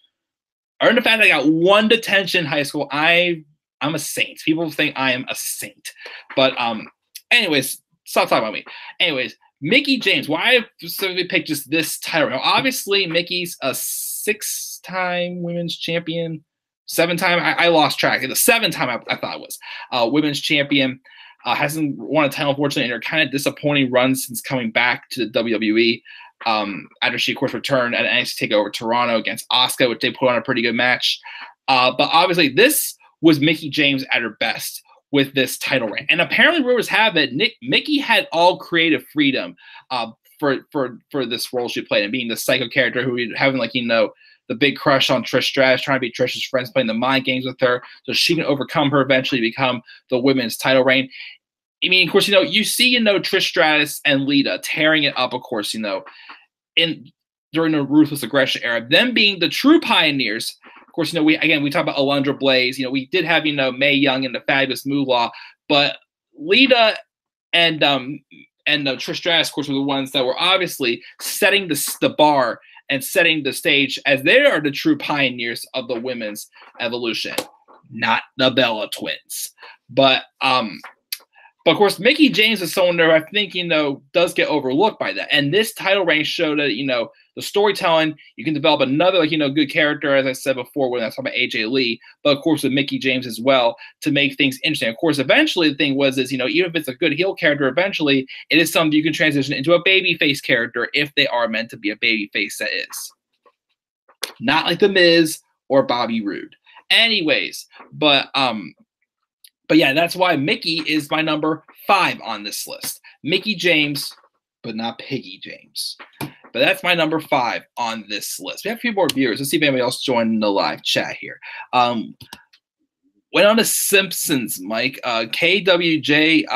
than the fact that I got 1 detention in high school, I'm a saint. People think I am a saint. But anyways, stop talking about me. Anyways, Mickie James, why I specifically picked just this title? Now, obviously, Mickie's a 6-time women's champion. 7-time, I lost track. The 7th time I thought it was. Women's champion. Hasn't won a title, unfortunately, in her kind of disappointing run since coming back to the WWE. After she, of course, returned at NXT TakeOver Toronto against Asuka, which they put on a pretty good match. But obviously, this was Mickie James at her best with this title reign. And apparently, rumors have it, Mickie had all creative freedom for this role she played, and being the psycho character who having the big crush on Trish Stratus, trying to be Trish's friends, playing the mind games with her so she can overcome her, eventually become the women's title reign. I mean, of course, you see, Trish Stratus and Lita tearing it up, of course, during the Ruthless Aggression era, them being the true pioneers. Of course, we talk about Alundra Blaze. We did have, Mae Young and the Fabulous Moolah, but Lita and Trish Stratus, of course, were the ones that were obviously setting the bar and setting the stage, as they are the true pioneers of the women's evolution, not the Bella Twins. But of course, Mickie James is someone that I think, does get overlooked by that. And this title reign showed that, the storytelling, you can develop another, good character, as I said before when I was talking about AJ Lee, but of course with Mickie James as well, to make things interesting. Of course, eventually the thing was, even if it's a good heel character, eventually it is something you can transition into a babyface character if they are meant to be a babyface, that is. Not like The Miz or Bobby Roode. Anyways, but yeah, that's why Mickie is my number 5 on this list. Mickie James, but not Piggy James. But that's my number 5 on this list. We have a few more viewers. Let's see if anybody else joined the live chat here. Went on to Simpsons, Mike. KWJIBO,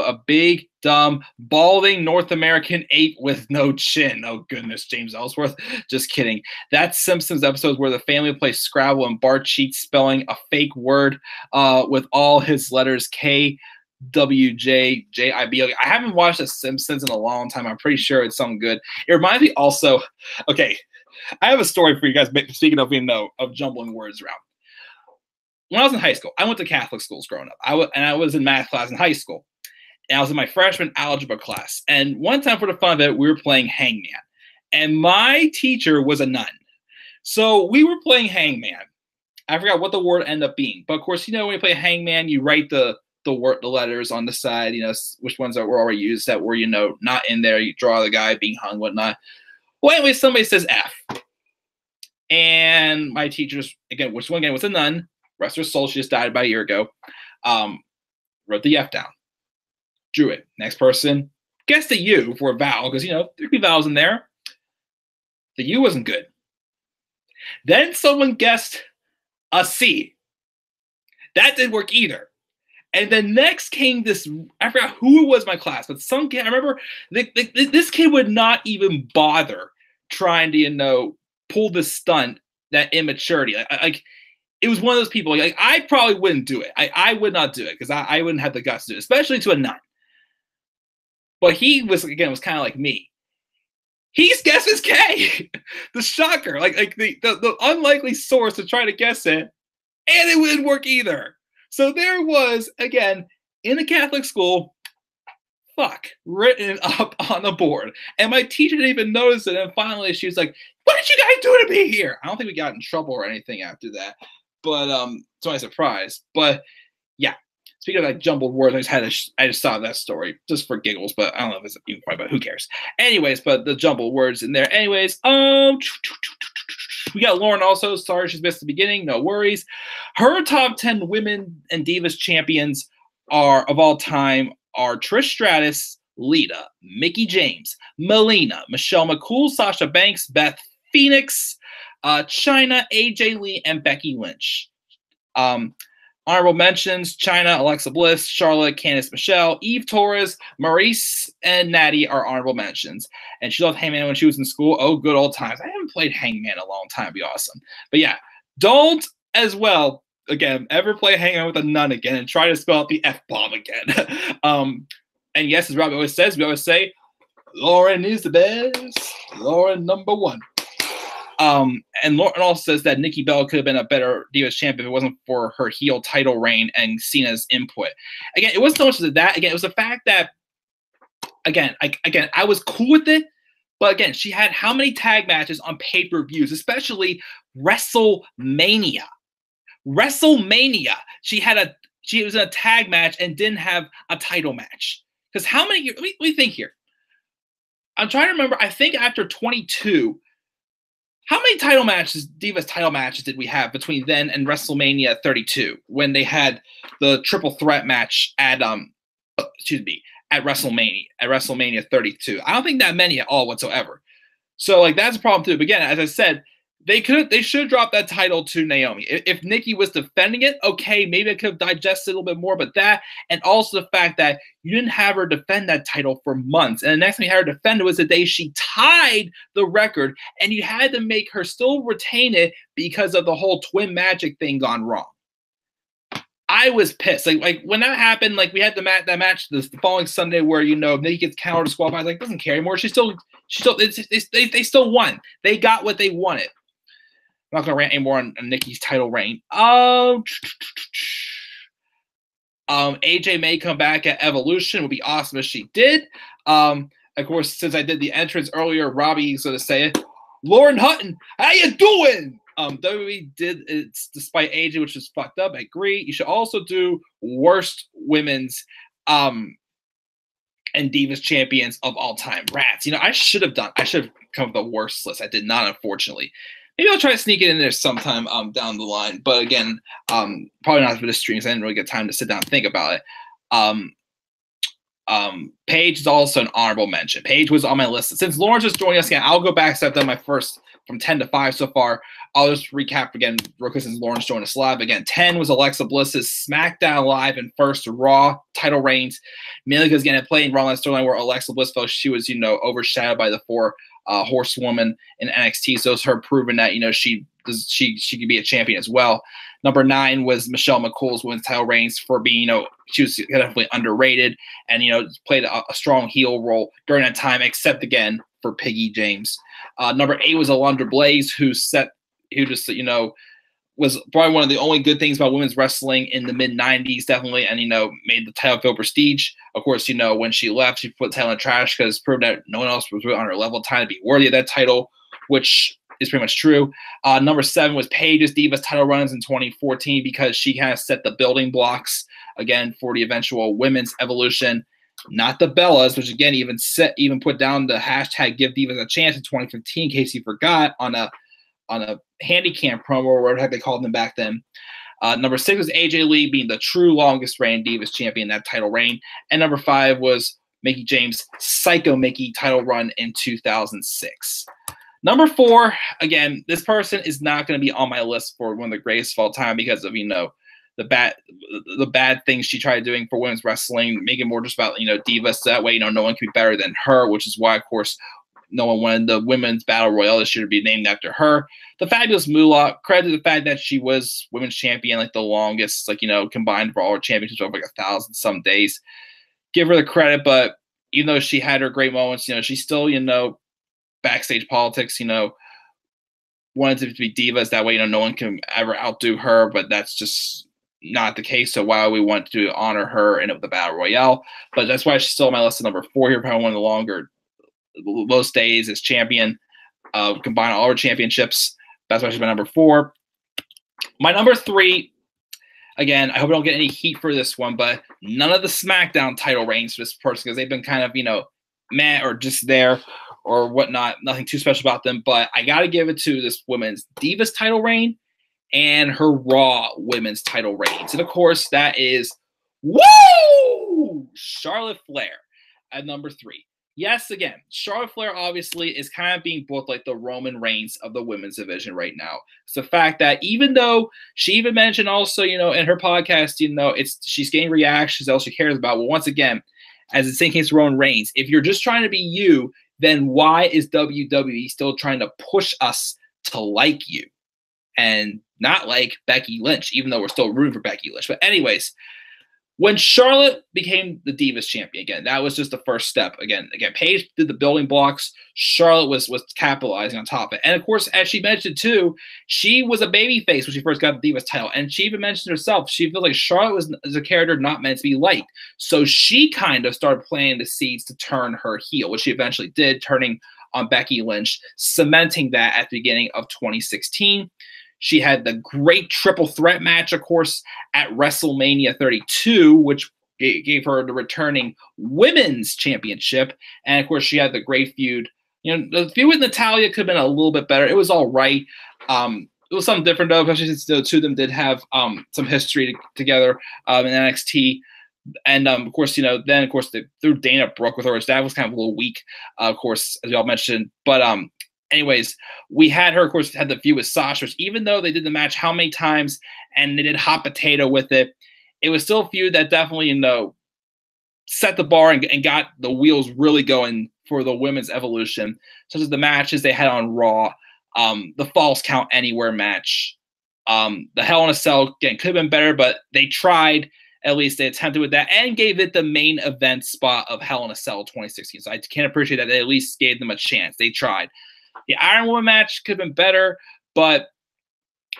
a big, dumb, balding North American ape with no chin. Oh, goodness, James Ellsworth. Just kidding. That's Simpsons episodes where the family plays Scrabble and Bart cheats spelling a fake word with all his letters, KWJIBO. I haven't watched The Simpsons in a long time. I'm pretty sure it's something good. It reminds me also, okay, I have a story for you guys, speaking of, of jumbling words around. When I was in high school, I went to Catholic schools growing up. I was in math class in high school. And I was in my freshman algebra class. And one time, for the fun of it, we were playing Hangman. And my teacher was a nun. So we were playing Hangman. I forgot what the word ended up being. But of course, when you play Hangman, you write the letters on the side, which ones that were already used that were, not in there. You draw the guy being hung, whatnot. Well, anyway, somebody says F. And my teacher's, again, which one again was a nun. Rest her soul, she just died about a year ago. Wrote the F down. Drew it. Next person guessed a U for a vowel, because, there could be vowels in there. The U wasn't good. Then someone guessed a C. That didn't work either. And then next came this, I forgot who it was in my class, but some kid, I remember this kid would not even bother trying to, pull this stunt, that immaturity. Like it was one of those people, like I probably wouldn't do it. I would not do it because I wouldn't have the guts to do it, especially to a nun. But he was kind of like me. He's guessed as K. The shocker, like the unlikely source to try to guess it, and it wouldn't work either. So there was, again, in a Catholic school, fuck written up on the board. And my teacher didn't even notice it. And finally she was like, what did you guys do to me here? I don't think we got in trouble or anything after that. But it's my surprise. But yeah. Speaking of like jumbled words, I just saw that story just for giggles, but I don't know if it's even funny, but who cares? Anyways, but the jumbled words in there. Anyways, we got Lauren also. Sorry she's missed the beginning. No worries. Her top 10 women and Divas champions are of all time are Trish Stratus, Lita, Mickie James, Melina, Michelle McCool, Sasha Banks, Beth Phoenix, Chyna, AJ Lee, and Becky Lynch. Honorable mentions: Chyna, Alexa Bliss, Charlotte, Candice Michelle, Eve Torres, Maurice, and Natty are honorable mentions. And she loved Hangman when she was in school. Oh, good old times. I haven't played Hangman in a long time. It'd be awesome. But yeah, don't as well, again, ever play Hangman with a nun again and try to spell out the F-bomb again. And yes, as Robbie always says, we always say, Lauren is the best. Lauren number one. And Lauren also says that Nikki Bella could have been a better Divas champion if it wasn't for her heel title reign and Cena's input. Again, it wasn't so much as that. Again, it was the fact that, again, I was cool with it, but again, she had how many tag matches on pay-per-views, especially WrestleMania. WrestleMania. She was in a tag match and didn't have a title match. Because how many? Let me think here. I'm trying to remember. I think after 22. How many Divas title matches did we have between then and WrestleMania 32 when they had the triple threat match at WrestleMania 32? I don't think that many at all whatsoever. So like that's a problem too. But again, as I said, they should have dropped that title to Naomi. If Nikki was defending it, okay, maybe I could have digested a little bit more. But that, and also the fact that you didn't have her defend that title for months, and the next time you had her defend it was the day she tied the record, and you had to make her still retain it because of the whole twin magic thing gone wrong. I was pissed. Like when that happened, like we had that match the following Sunday where Nikki gets counter disqualified. I was like, doesn't care anymore. They still won. They got what they wanted. I'm not going to rant anymore on Nikki's title reign. AJ may come back at Evolution. It would be awesome if she did. Of course, since I did the entrance earlier, Robbie's going to say it. Lauren Hutton, how you doing? WWE did it despite AJ, which is fucked up. I agree. You should also do worst women's and Divas champions of all time. Rats. I should have come up with the worst list. I did not, unfortunately. Maybe I'll try to sneak it in there sometime down the line. But again, probably not for the streams. I didn't really get time to sit down and think about it. Paige is also an honorable mention. Paige was on my list. Since Lauren's just joining us again, I'll go back. So I've done my first from 10 to 5 so far. I'll just recap again real quick since Lauren's joined us live. Again, 10 was Alexa Bliss's SmackDown Live and first Raw title reigns. Mainly because, again, it played in Raw storyline where Alexa Bliss felt she was, overshadowed by the 4 horsewoman in NXT. So it's her proving that, she could be a champion as well. Number 9 was Michelle McCool's women's title reigns for being, she was definitely underrated and, played a strong heel role during that time, except again for Mickie James. Number 8 was Alundra Blaze, who was probably one of the only good things about women's wrestling in the mid-90s, definitely, and, made the title feel prestige. Of course, when she left, she put the title in the trash because it proved that no one else was really on her level of time to be worthy of that title, which is pretty much true. Number 7 was Paige's Divas title runs in 2014 because she kind of set the building blocks, again, for the eventual women's evolution. Not the Bellas, which, again, even put down the hashtag Give Divas a Chance in 2015, in case you forgot, on a Handicam promo or whatever they called them back then. Number 6 was AJ Lee being the true longest reign Divas champion, that title reign. And number 5 was Mickie James' Psycho Mickie title run in 2006. Number 4, again, this person is not going to be on my list for one of the greatest of all time because of, the bad things she tried doing for women's wrestling, making more just about, Divas. So that way, no one can be better than her, which is why, of course, no one wanted the women's battle royale this year to be named after her. The fabulous Moolah, credit to the fact that she was women's champion, like the longest, combined for all her championships over 1,000 some days. Give her the credit, but even though she had her great moments, she's still, backstage politics, wanted to be Divas. That way, no one can ever outdo her, but that's just not the case. So why we want to honor her in the Battle Royale. But that's why she's still on my list of number 4 here, probably one of the longer, most days as champion, combine all her championships. That's why she's my number 4. My number 3, again, I hope I don't get any heat for this one, but none of the SmackDown title reigns for this person because they've been kind of, meh or just there or whatnot. Nothing too special about them, but I got to give it to this women's Divas title reign and her Raw women's title reigns. And of course, that is Charlotte Flair at number 3. Yes, again, Charlotte Flair obviously is kind of being booked like the Roman Reigns of the women's division right now. It's the fact that even though she even mentioned also, in her podcast, she's getting reactions, all she cares about. Well, once again, as it's thinking it's Roman Reigns, if you're just trying to be you, then why is WWE still trying to push us to like you and not like Becky Lynch, even though we're still rooting for Becky Lynch? But anyways, when Charlotte became the Divas champion, again, that was just the first step. Again, Paige did the building blocks. Charlotte was capitalizing on top of it. And of course, as she mentioned too, she was a babyface when she first got the Divas title. And she even mentioned herself, she feels like Charlotte was a character not meant to be liked. So she kind of started planting the seeds to turn her heel, which she eventually did, turning on Becky Lynch, cementing that at the beginning of 2016. She had the great triple threat match, of course, at WrestleMania 32, which gave her the returning women's championship. And, of course, she had the great feud. The feud with Natalya could have been a little bit better. It was all right. It was something different, though, especially since the two of them did have some history together in NXT. And, of course, then, of course, they threw Dana Brooke with her, which that was kind of a little weak, of course, as we all mentioned. But, anyways, we had her, of course, had the feud with Sasha, which even though they did the match how many times and they did hot potato with it, it was still a feud that definitely, set the bar and got the wheels really going for the women's evolution, such as the matches they had on Raw, the Falls Count Anywhere match, the Hell in a Cell, again, could have been better, but they tried. At least they attempted with that and gave it the main event spot of Hell in a Cell 2016. So I can't appreciate that they at least gave them a chance. They tried. The Iron Woman match could have been better, but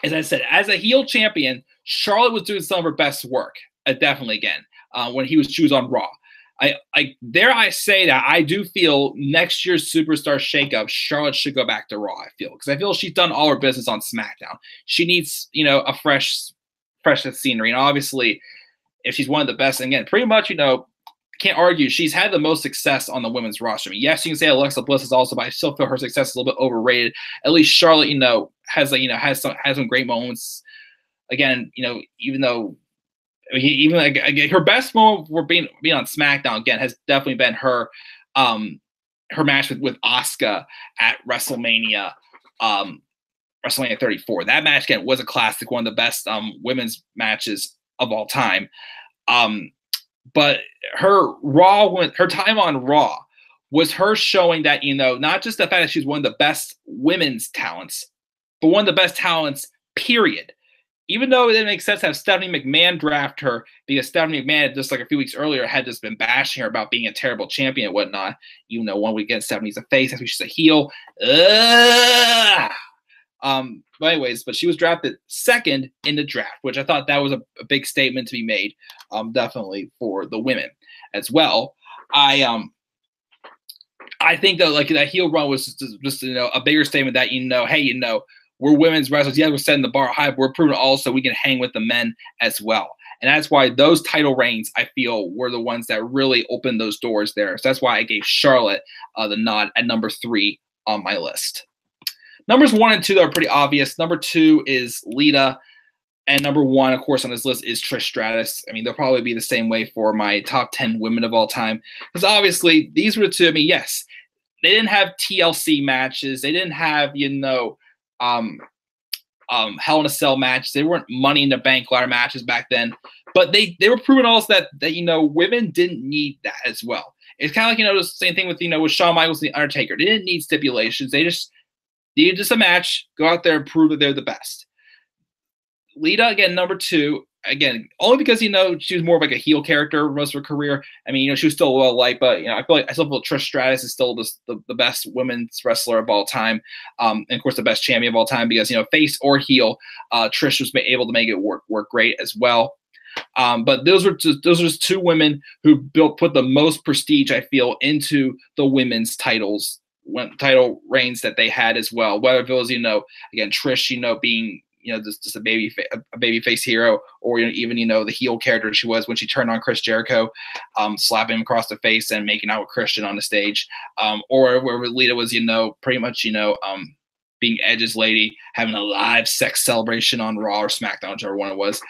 as I said, as a heel champion, Charlotte was doing some of her best work, definitely again, when she was on Raw. I say that I do feel next year's Superstar shakeup, Charlotte should go back to Raw, I feel, because I feel she's done all her business on SmackDown. She needs, a fresh scenery. And obviously, if she's one of the best, and again, pretty much, can't argue. She's had the most success on the women's roster. I mean, yes, you can say Alexa Bliss is also, but I still feel her success is a little bit overrated. At least Charlotte, has some great moments. Again, even though her best moment for being on SmackDown again has definitely been her match with Asuka at WrestleMania 34. That match again was a classic, one of the best women's matches of all time. But her time on Raw was her showing that, not just the fact that she's one of the best women's talents, but one of the best talents, period. Even though it didn't make sense to have Stephanie McMahon draft her, because Stephanie McMahon, just like a few weeks earlier, had just been bashing her about being a terrible champion and whatnot. 1 weekend Stephanie's a face, next week she's a heel. But anyways, but she was drafted second in the draft, which I thought that was a big statement to be made, definitely for the women as well. I think that like that heel run was just a bigger statement that hey, we're women's wrestlers. Yeah, we're setting the bar high, but we're proving also we can hang with the men as well. And that's why those title reigns, I feel, were the ones that really opened those doors there. So that's why I gave Charlotte the nod at number 3 on my list. Numbers 1 and 2 are pretty obvious. Number 2 is Lita. And number 1, of course, on this list is Trish Stratus. I mean, they'll probably be the same way for my top 10 women of all time. Because obviously, these were the two. I mean, yes, they didn't have TLC matches. They didn't have, Hell in a Cell matches. They weren't Money in the Bank ladder matches back then. But they were proving also that women didn't need that as well. It's kind of like, the same thing with, with Shawn Michaels and The Undertaker. They didn't need stipulations. They just needed just a match, go out there and prove that they're the best. Lita, again, number 2. again, only because, you know, she was more of like a heel character most of her career. I mean, you know, she was still well liked, but, you know, I still feel Trish Stratus is still the best women's wrestler of all time. And of course, the best champion of all time because, you know, face or heel, Trish was able to make it work great as well. But those are just two women who put the most prestige, I feel, into the women's title reigns that they had as well. Whether it was, you know, again, Trish, you know, being, you know, just a babyface hero, or, you know, even, you know, the heel character she was when she turned on Chris Jericho, slapping him across the face and making out with Christian on the stage, or where Lita was, you know, pretty much, you know, being Edge's lady, having a live sex celebration on Raw or SmackDown, whichever one it was,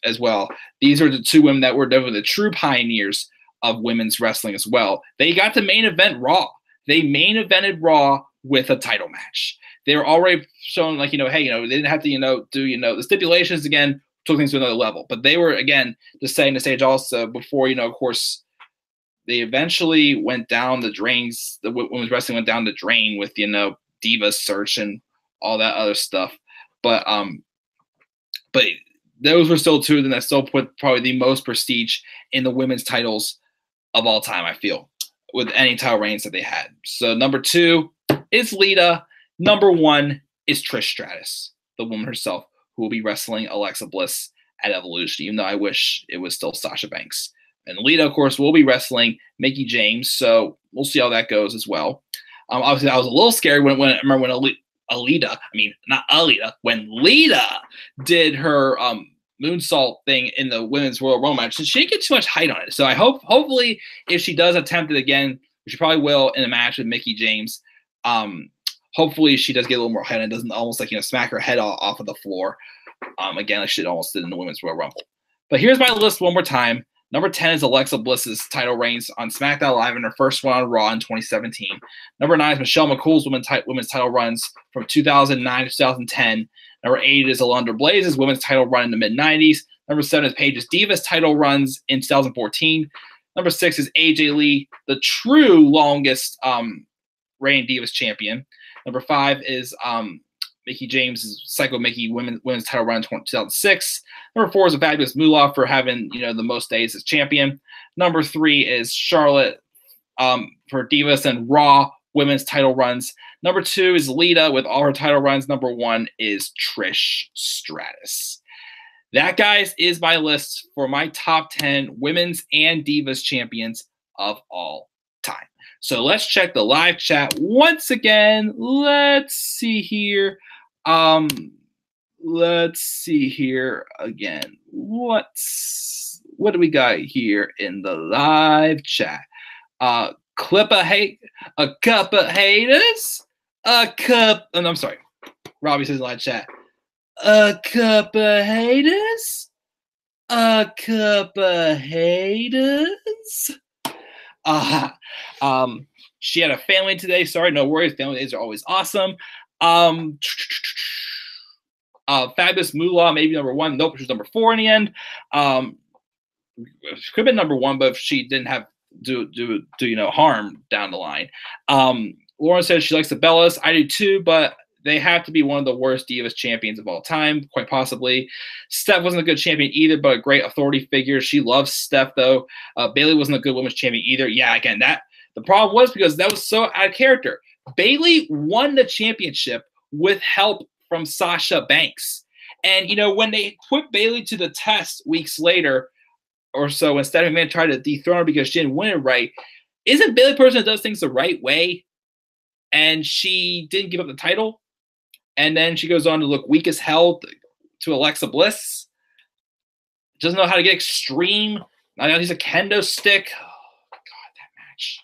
as well. These are the two women that were definitely the true pioneers of women's wrestling as well. They got to main event Raw. They main evented Raw with a title match. They were already showing, like, you know, hey, you know, they didn't have to, you know, do, you know, the stipulations again, took things to another level. But they were, again, just setting the stage also before, you know, of course, they eventually went down the drains. The women's wrestling went down the drain with, you know, Divas search and all that other stuff. But those were still two of them that still put probably the most prestige in the women's titles of all time, I feel, with any title reigns that they had. So number 2 is Lita. Number 1 is Trish Stratus, the woman herself, who will be wrestling Alexa Bliss at Evolution, even though I wish it was still Sasha Banks. And Lita, of course, will be wrestling Mickie James, so we'll see how that goes as well. Obviously, I was a little scared when Lita did her moonsault thing in the women's Royal Rumble match. So she didn't get too much height on it. So I hopefully, if she does attempt it again, which she probably will in a match with Mickie James, hopefully she does get a little more height and doesn't almost, like, you know, smack her head off of the floor. Again, like she almost did in the women's Royal Rumble. But here's my list one more time. Number 10 is Alexa Bliss's title reigns on SmackDown Live in her first one on Raw in 2017. Number 9 is Michelle McCool's women's title runs from 2009 to 2010. Number 8 is Alundra Blaze's women's title run in the mid-90s. Number 7 is Paige's Divas title runs in 2014. Number 6 is AJ Lee, the true longest reigning Divas champion. Number 5 is Mickie James' Psycho Mickie women's title run in 2006. Number 4 is a Fabulous Moolah for having, you know, the most days as champion. Number 3 is Charlotte for Divas and Raw women's title runs. Number 2 is Lita with all her title runs. Number 1 is Trish Stratus. That, guys, is my list for my top 10 women's and Divas champions of all time. So let's check the live chat once again. Let's see here. Let's see here again. What do we got here in the live chat? A cup of haters. I'm sorry. Robbie says in the live chat. A cup of haters. A cup of haters. She had a family today. Sorry, no worries. Family days are always awesome. Fabulous Moolah, maybe number 1. Nope, she was number 4 in the end. She could have been number 1, but if she didn't have do you know, harm down the line. Lauren says she likes the Bellas. I do too, but they have to be one of the worst Divas champions of all time, quite possibly. Steph wasn't a good champion either, but a great authority figure. She loves Steph, though. Bayley wasn't a good women's champion either. Yeah, again, the problem was because that was so out of character. Bayley won the championship with help from Sasha Banks. And, you know, when they put Bayley to the test weeks later or so, when Stephanie McMahon tried to dethrone her because she didn't win it right, isn't Bayley a person that does things the right way? And she didn't give up the title. And then she goes on to look weak as hell to Alexa Bliss. Doesn't know how to get extreme. I know he's a kendo stick. Oh, God, that match.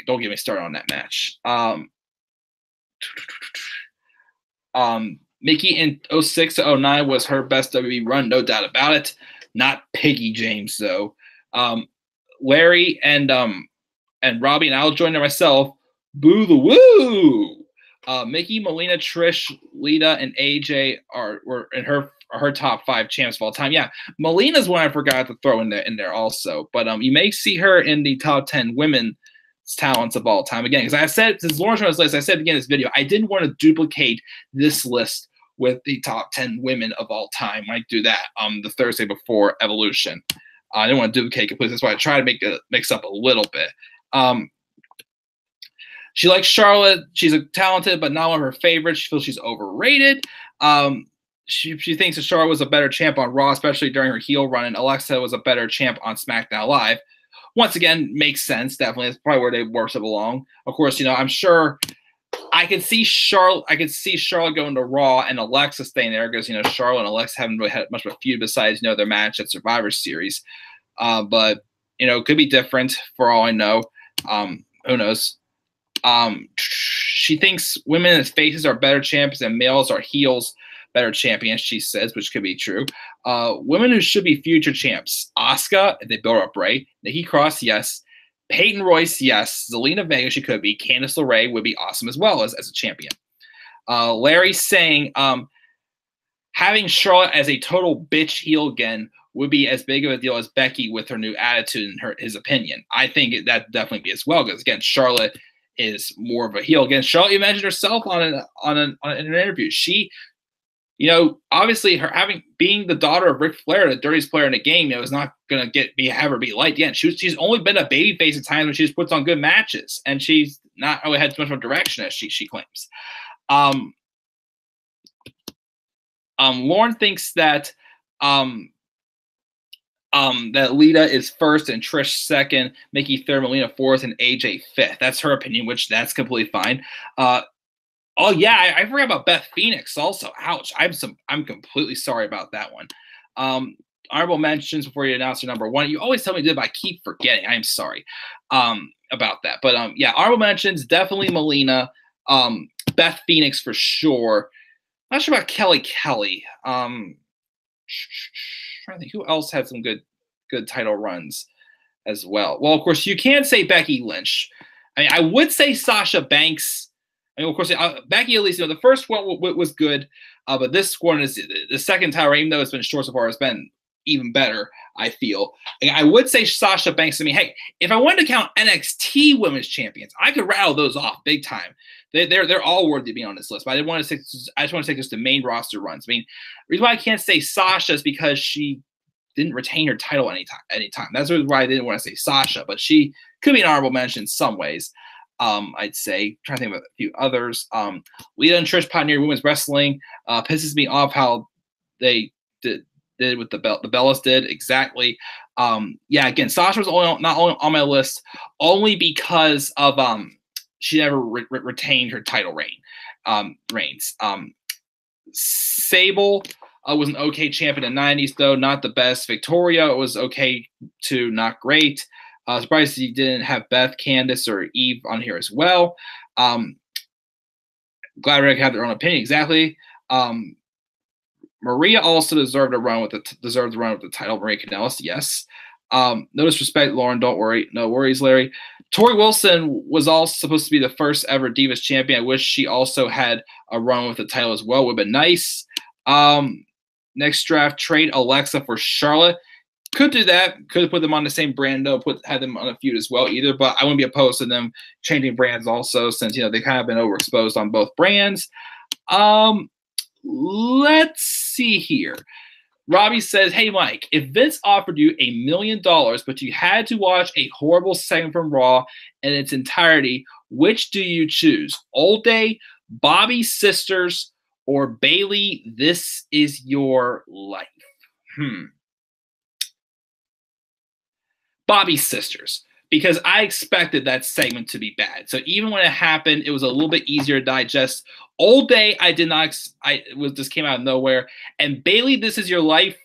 Don't get me started on that match. Mickie in 06 to 09 was her best WWE run, no doubt about it. Not Piggy James, though. Larry and Robbie and I'll join myself. Boo the woo! Mickie, Melina, Trish, Lita, and AJ were in her top 5 champs of all time. Yeah, Melina's one I forgot to throw in there also. But you may see her in the top 10 women's talents of all time again. Because I said, since Lauren's on this list, I said again in this video, I didn't want to duplicate this list with the top 10 women of all time. Might do that the Thursday before Evolution. I didn't want to duplicate completely. That's why I try to make it mix up a little bit. She likes Charlotte. She's a talented, but not one of her favorites. She feels she's overrated. She thinks that Charlotte was a better champ on Raw, especially during her heel run, and Alexa was a better champ on SmackDown Live. Once again, makes sense. Definitely, that's probably where they worship along. Of course, I'm sure I could see Charlotte. I could see Charlotte going to Raw and Alexa staying there because Charlotte and Alexa haven't really had much of a feud besides their match at Survivor Series. But it could be different for all I know. Who knows? She thinks women as faces are better champions and males are heels better champions, she says, which could be true. Women who should be future champs. Asuka, if they build up right. Nikki Cross, yes. Peyton Royce, yes. Zelina Vega, she could be. Candice LeRae would be awesome as well as a champion. Larry saying having Charlotte as a total bitch heel again would be as big of a deal as Becky with her new attitude in his opinion. I think that definitely be as well because, again, Charlotte is more of a heel. Again, Charlotte mentioned herself in an interview. She, obviously being the daughter of Ric Flair, the dirtiest player in the game, is not going to have her be liked again. She's only been a babyface at times when she just puts on good matches, and she's not really had too much of a direction as she claims. Lauren thinks that that Lita is first and Trish second, Mickey third, Melina fourth, and AJ fifth. That's her opinion, which that's completely fine. Oh yeah, I forgot about Beth Phoenix also. Ouch. I'm completely sorry about that one. Honorable mentions before you announce your number one. You always tell me to do it, but I keep forgetting. I'm sorry about that. But yeah, honorable mentions, definitely Melina. Beth Phoenix for sure. Not sure about Kelly. Trying to think who else had some good title runs as well. Well, of course, you can't say Becky Lynch. I mean, I would say Sasha Banks. I mean, of course, Becky, at least, the first one was good, but this one is the second title, even though it's been short so far, it's been even better, I feel. I would say Sasha Banks. I mean, hey, if I wanted to count NXT Women's Champions, I could rattle those off big time. They're all worthy of being on this list, but I just want to say just the main roster runs. I mean, the reason why I can't say Sasha is because she didn't retain her title anytime. That's why I didn't want to say Sasha, but she could be an honorable mention in some ways. I'd say. I'm trying to think of a few others. Lita and Trish pioneered women's wrestling. Pisses me off how they did what the Bellas did exactly. Yeah, again, Sasha was not only on my list only because of she never retained her title reigns. Sable was an okay champion in the 90s, though not the best. Victoria was okay to not great. Surprised he didn't have Beth, Candice, or Eve on here as well. Glad everyone have their own opinion. Exactly. Maria also deserved to run with the title. Maria Kanellis, yes. No disrespect, Lauren. Don't worry. No worries, Larry. Tori Wilson was also supposed to be the first ever Divas champion. I wish she also had a run with the title as well. Would have been nice. Next draft, trade Alexa for Charlotte. Could do that. Could have put them on the same brand, though. Had them on a feud as well, either. But I wouldn't be opposed to them changing brands also, since they kind of been overexposed on both brands. Let's see here. Robbie says, "Hey Mike, if Vince offered you $1 million, but you had to watch a horrible segment from Raw in its entirety, which do you choose? Old Day, Bobby's Sisters, or Bailey? This is your life." Bobby's Sisters, because I expected that segment to be bad. So even when it happened, it was a little bit easier to digest. Old Day, I did not. Just came out of nowhere. And Bailey, This Is Your Life,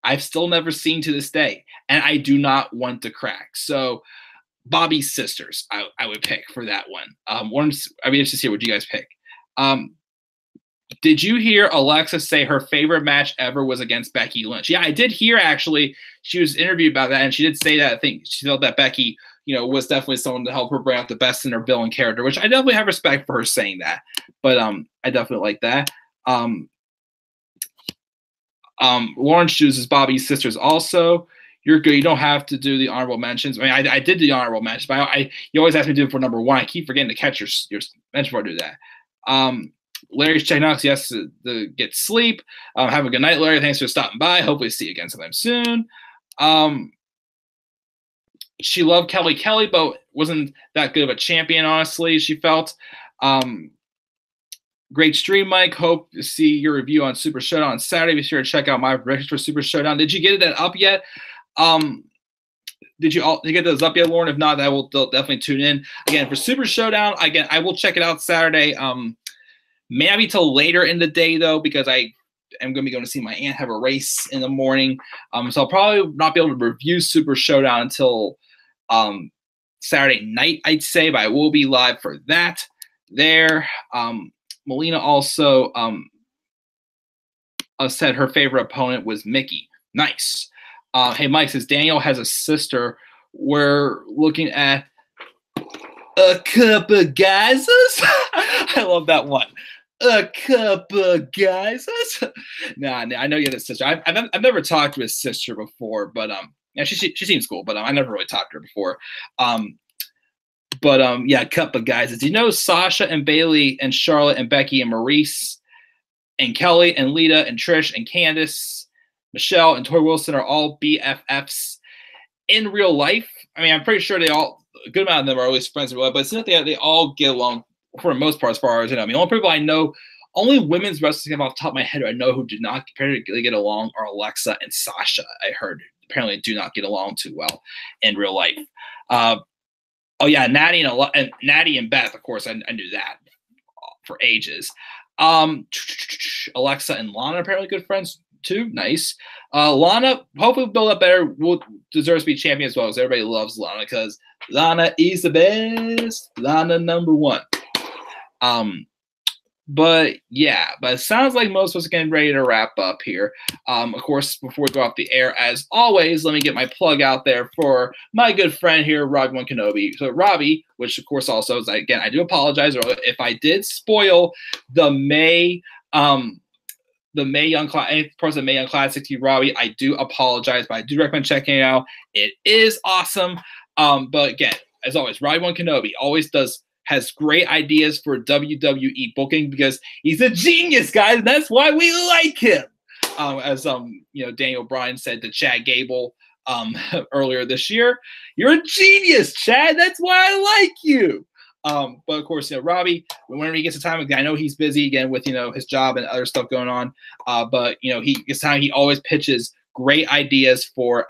I've still never seen to this day, and I do not want to crack. So Bobby's Sisters, I would pick for that one. I'd be interested to see what you guys pick. Did you hear Alexa say her favorite match ever was against Becky Lynch? Yeah, I did hear, actually. She was interviewed about that, and she did say that. I think she felt that Becky, was definitely someone to help her bring out the best in her villain character, which I definitely have respect for her saying that. But I definitely like that. Lawrence chooses Bobby's Sisters also. You're good. You don't have to do the honorable mentions. I mean, I did the honorable mentions, but you always ask me to do it for number one. I keep forgetting to catch your mention before I do that. Larry's checking out because he has to get sleep. Have a good night, Larry. Thanks for stopping by. Hopefully see you again sometime soon. She loved Kelly, but wasn't that good of a champion, honestly, she felt. Great stream, Mike. Hope to see your review on Super Showdown on Saturday. Be sure to check out my predictions for Super Showdown. Did you get that up yet? Did you get those up yet, Lauren? If not, I will definitely tune in. Again, for Super Showdown, again, I will check it out Saturday. Maybe till later in the day, though, because I am going to be going to see my aunt have a race in the morning. So I'll probably not be able to review Super Showdown until Saturday night, I'd say, but I will be live for that there. Melina also said her favorite opponent was Mickey. Nice. Hey, Mike says Daniel has a sister. We're looking at a cup of geysers. I love that one. A cup of geysers. Nah, I know you have a sister. I've never talked to his sister before, but yeah, she seems cool, but I never really talked to her before. Yeah, cup of geysers. Do you know Sasha and Bailey and Charlotte and Becky and Maurice and Kelly and Lita and Trish and Candice, Michelle and Tori Wilson are all BFFs in real life? I mean, I'm pretty sure a good amount of them are always friends in real life, but it seems like they all get along for the most part, as far as you know. I mean, only people I know, only women's wrestlers off the top of my head I know who do not particularly get along are Alexa and Sasha. I heard apparently do not get along too well in real life. Oh yeah, Natty and Beth, of course, I knew that for ages. Alexa and Lana apparently good friends too. Nice. Lana hopefully build up better. Deserves to be champion as well, because everybody loves Lana, because Lana is the best. Lana #1. But it sounds like most of us are getting ready to wrap up here. Of course, before we go off the air, as always, let me get my plug out there for my good friend here, Robbie One Kenobi. So Robbie, which of course also is, again, I do apologize if I did spoil the May Young Classic to Robbie. I do apologize, but I do recommend checking it out. It is awesome. But again, as always, Robbie One Kenobi always has great ideas for WWE booking, because he's a genius, guys. And that's why we like him. As Daniel Bryan said to Chad Gable earlier this year, "You're a genius, Chad. That's why I like you." But of course, Robbie, whenever he gets the time, I know he's busy again with his job and other stuff going on. But he gets time. He always pitches great ideas for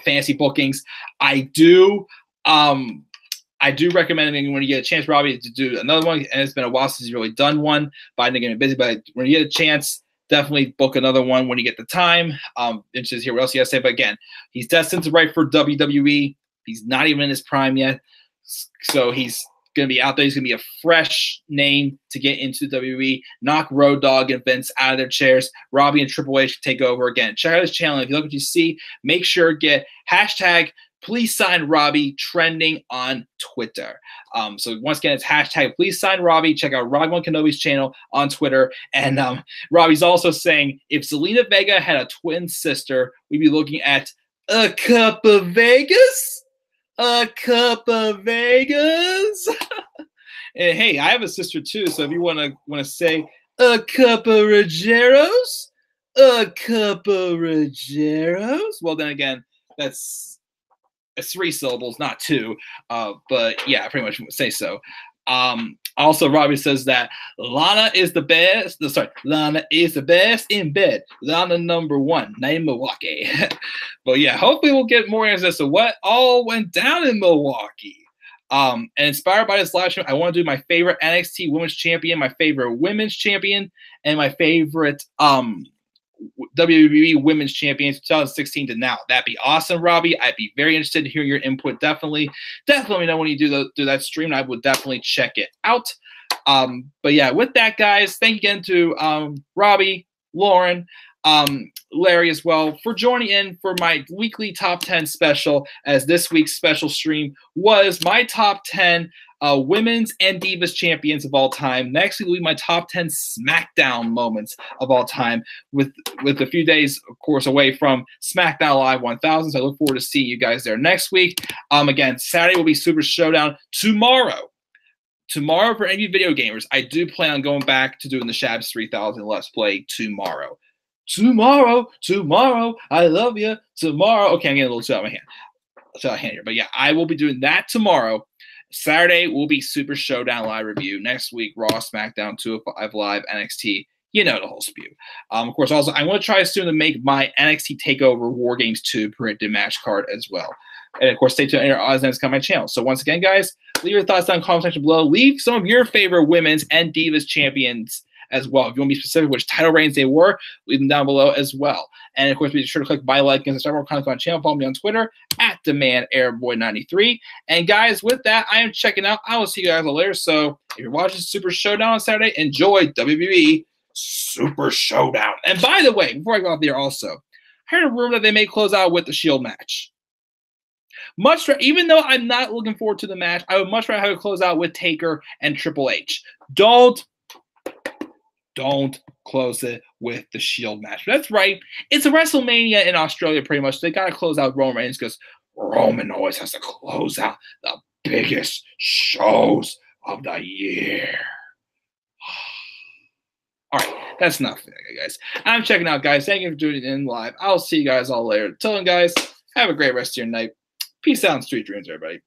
fantasy bookings. I do recommend when you get a chance, Robbie, to do another one. And it's been a while since he's really done one, but I think I'm busy. But when you get a chance, definitely book another one when you get the time. Interested to hear what else he has to say. But again, he's destined to write for WWE. He's not even in his prime yet. So he's going to be out there. He's going to be a fresh name to get into WWE. Knock Road Dogg and Vince out of their chairs. Robbie and Triple H take over again. Check out his channel. If you like what you see, make sure to get hashtag Please Sign Robbie trending on Twitter. So once again, it's hashtag Please Sign Robbie. Check out Robbie One Kenobi's channel on Twitter. And Robbie's also saying, if Zelina Vega had a twin sister, we'd be looking at a cup of Vegas. A cup of Vegas. And hey, I have a sister too. So if you want to say a cup of Roggeros, a cup of Roggeros, well then again, that's 3 syllables, not 2. But yeah, I pretty much say so. Also, Robbie says that Lana is the best. Lana is the best in bed. Lana #1, not in Milwaukee. But yeah, hopefully we'll get more answers as to what all went down in Milwaukee. And inspired by this live stream, I want to do my favorite NXT Women's Champion, my favorite Women's Champion, and my favorite WWE Women's Champions 2016 to now. That'd be awesome, Robbie. I'd be very interested to hear your input. Definitely let me know when you do that stream, and I would definitely check it out. But yeah, with that, guys, thank you again to Robbie, Lauren, Larry as well for joining in for my weekly top 10 special, as this week's special stream was my top 10 women's and Divas champions of all time. Next week will be my top 10 SmackDown moments of all time, with a few days, of course, away from SmackDown Live 1000. So I look forward to seeing you guys there next week. Again, Saturday will be Super Showdown. Tomorrow, tomorrow for any video gamers, I do plan on going back to doing the Shabs 3000 Let's Play tomorrow. Tomorrow, I love you. Tomorrow. Okay, I'm getting a little too out of my hand. Here. But yeah, I will be doing that tomorrow. Saturday will be Super Showdown live review. Next week, Raw, SmackDown, 205 Live, NXT. You know the whole spew. Of course, also, I want to try soon to make my NXT TakeOver War Games 2 printed match card as well. And, of course, stay tuned on your odds and ends on my channel. So, once again, guys, leave your thoughts down in the comment section below. Leave some of your favorite women's and Divas champions as well. If you want to be specific which title reigns they were, leave them down below as well. And, of course, be sure to click buy, like, and subscribe more content on my channel. Follow me on Twitter at TheManAirboy93. And, guys, with that, I am checking out. I will see you guys later. So, if you're watching Super Showdown on Saturday, enjoy WWE Super Showdown. And by the way, before I go out there also, I heard a rumor that they may close out with the Shield match. Even though I'm not looking forward to the match, I would much rather have it close out with Taker and Triple H. Don't close it with the Shield match. That's right. It's a WrestleMania in Australia pretty much. They got to close out Roman Reigns because Roman always has to close out the biggest shows of the year. All right, that's enough, guys. I'm checking out, guys. Thank you for tuning in live. I'll see you guys all later. Till then, guys, have a great rest of your night. Peace out and sweet dreams, everybody.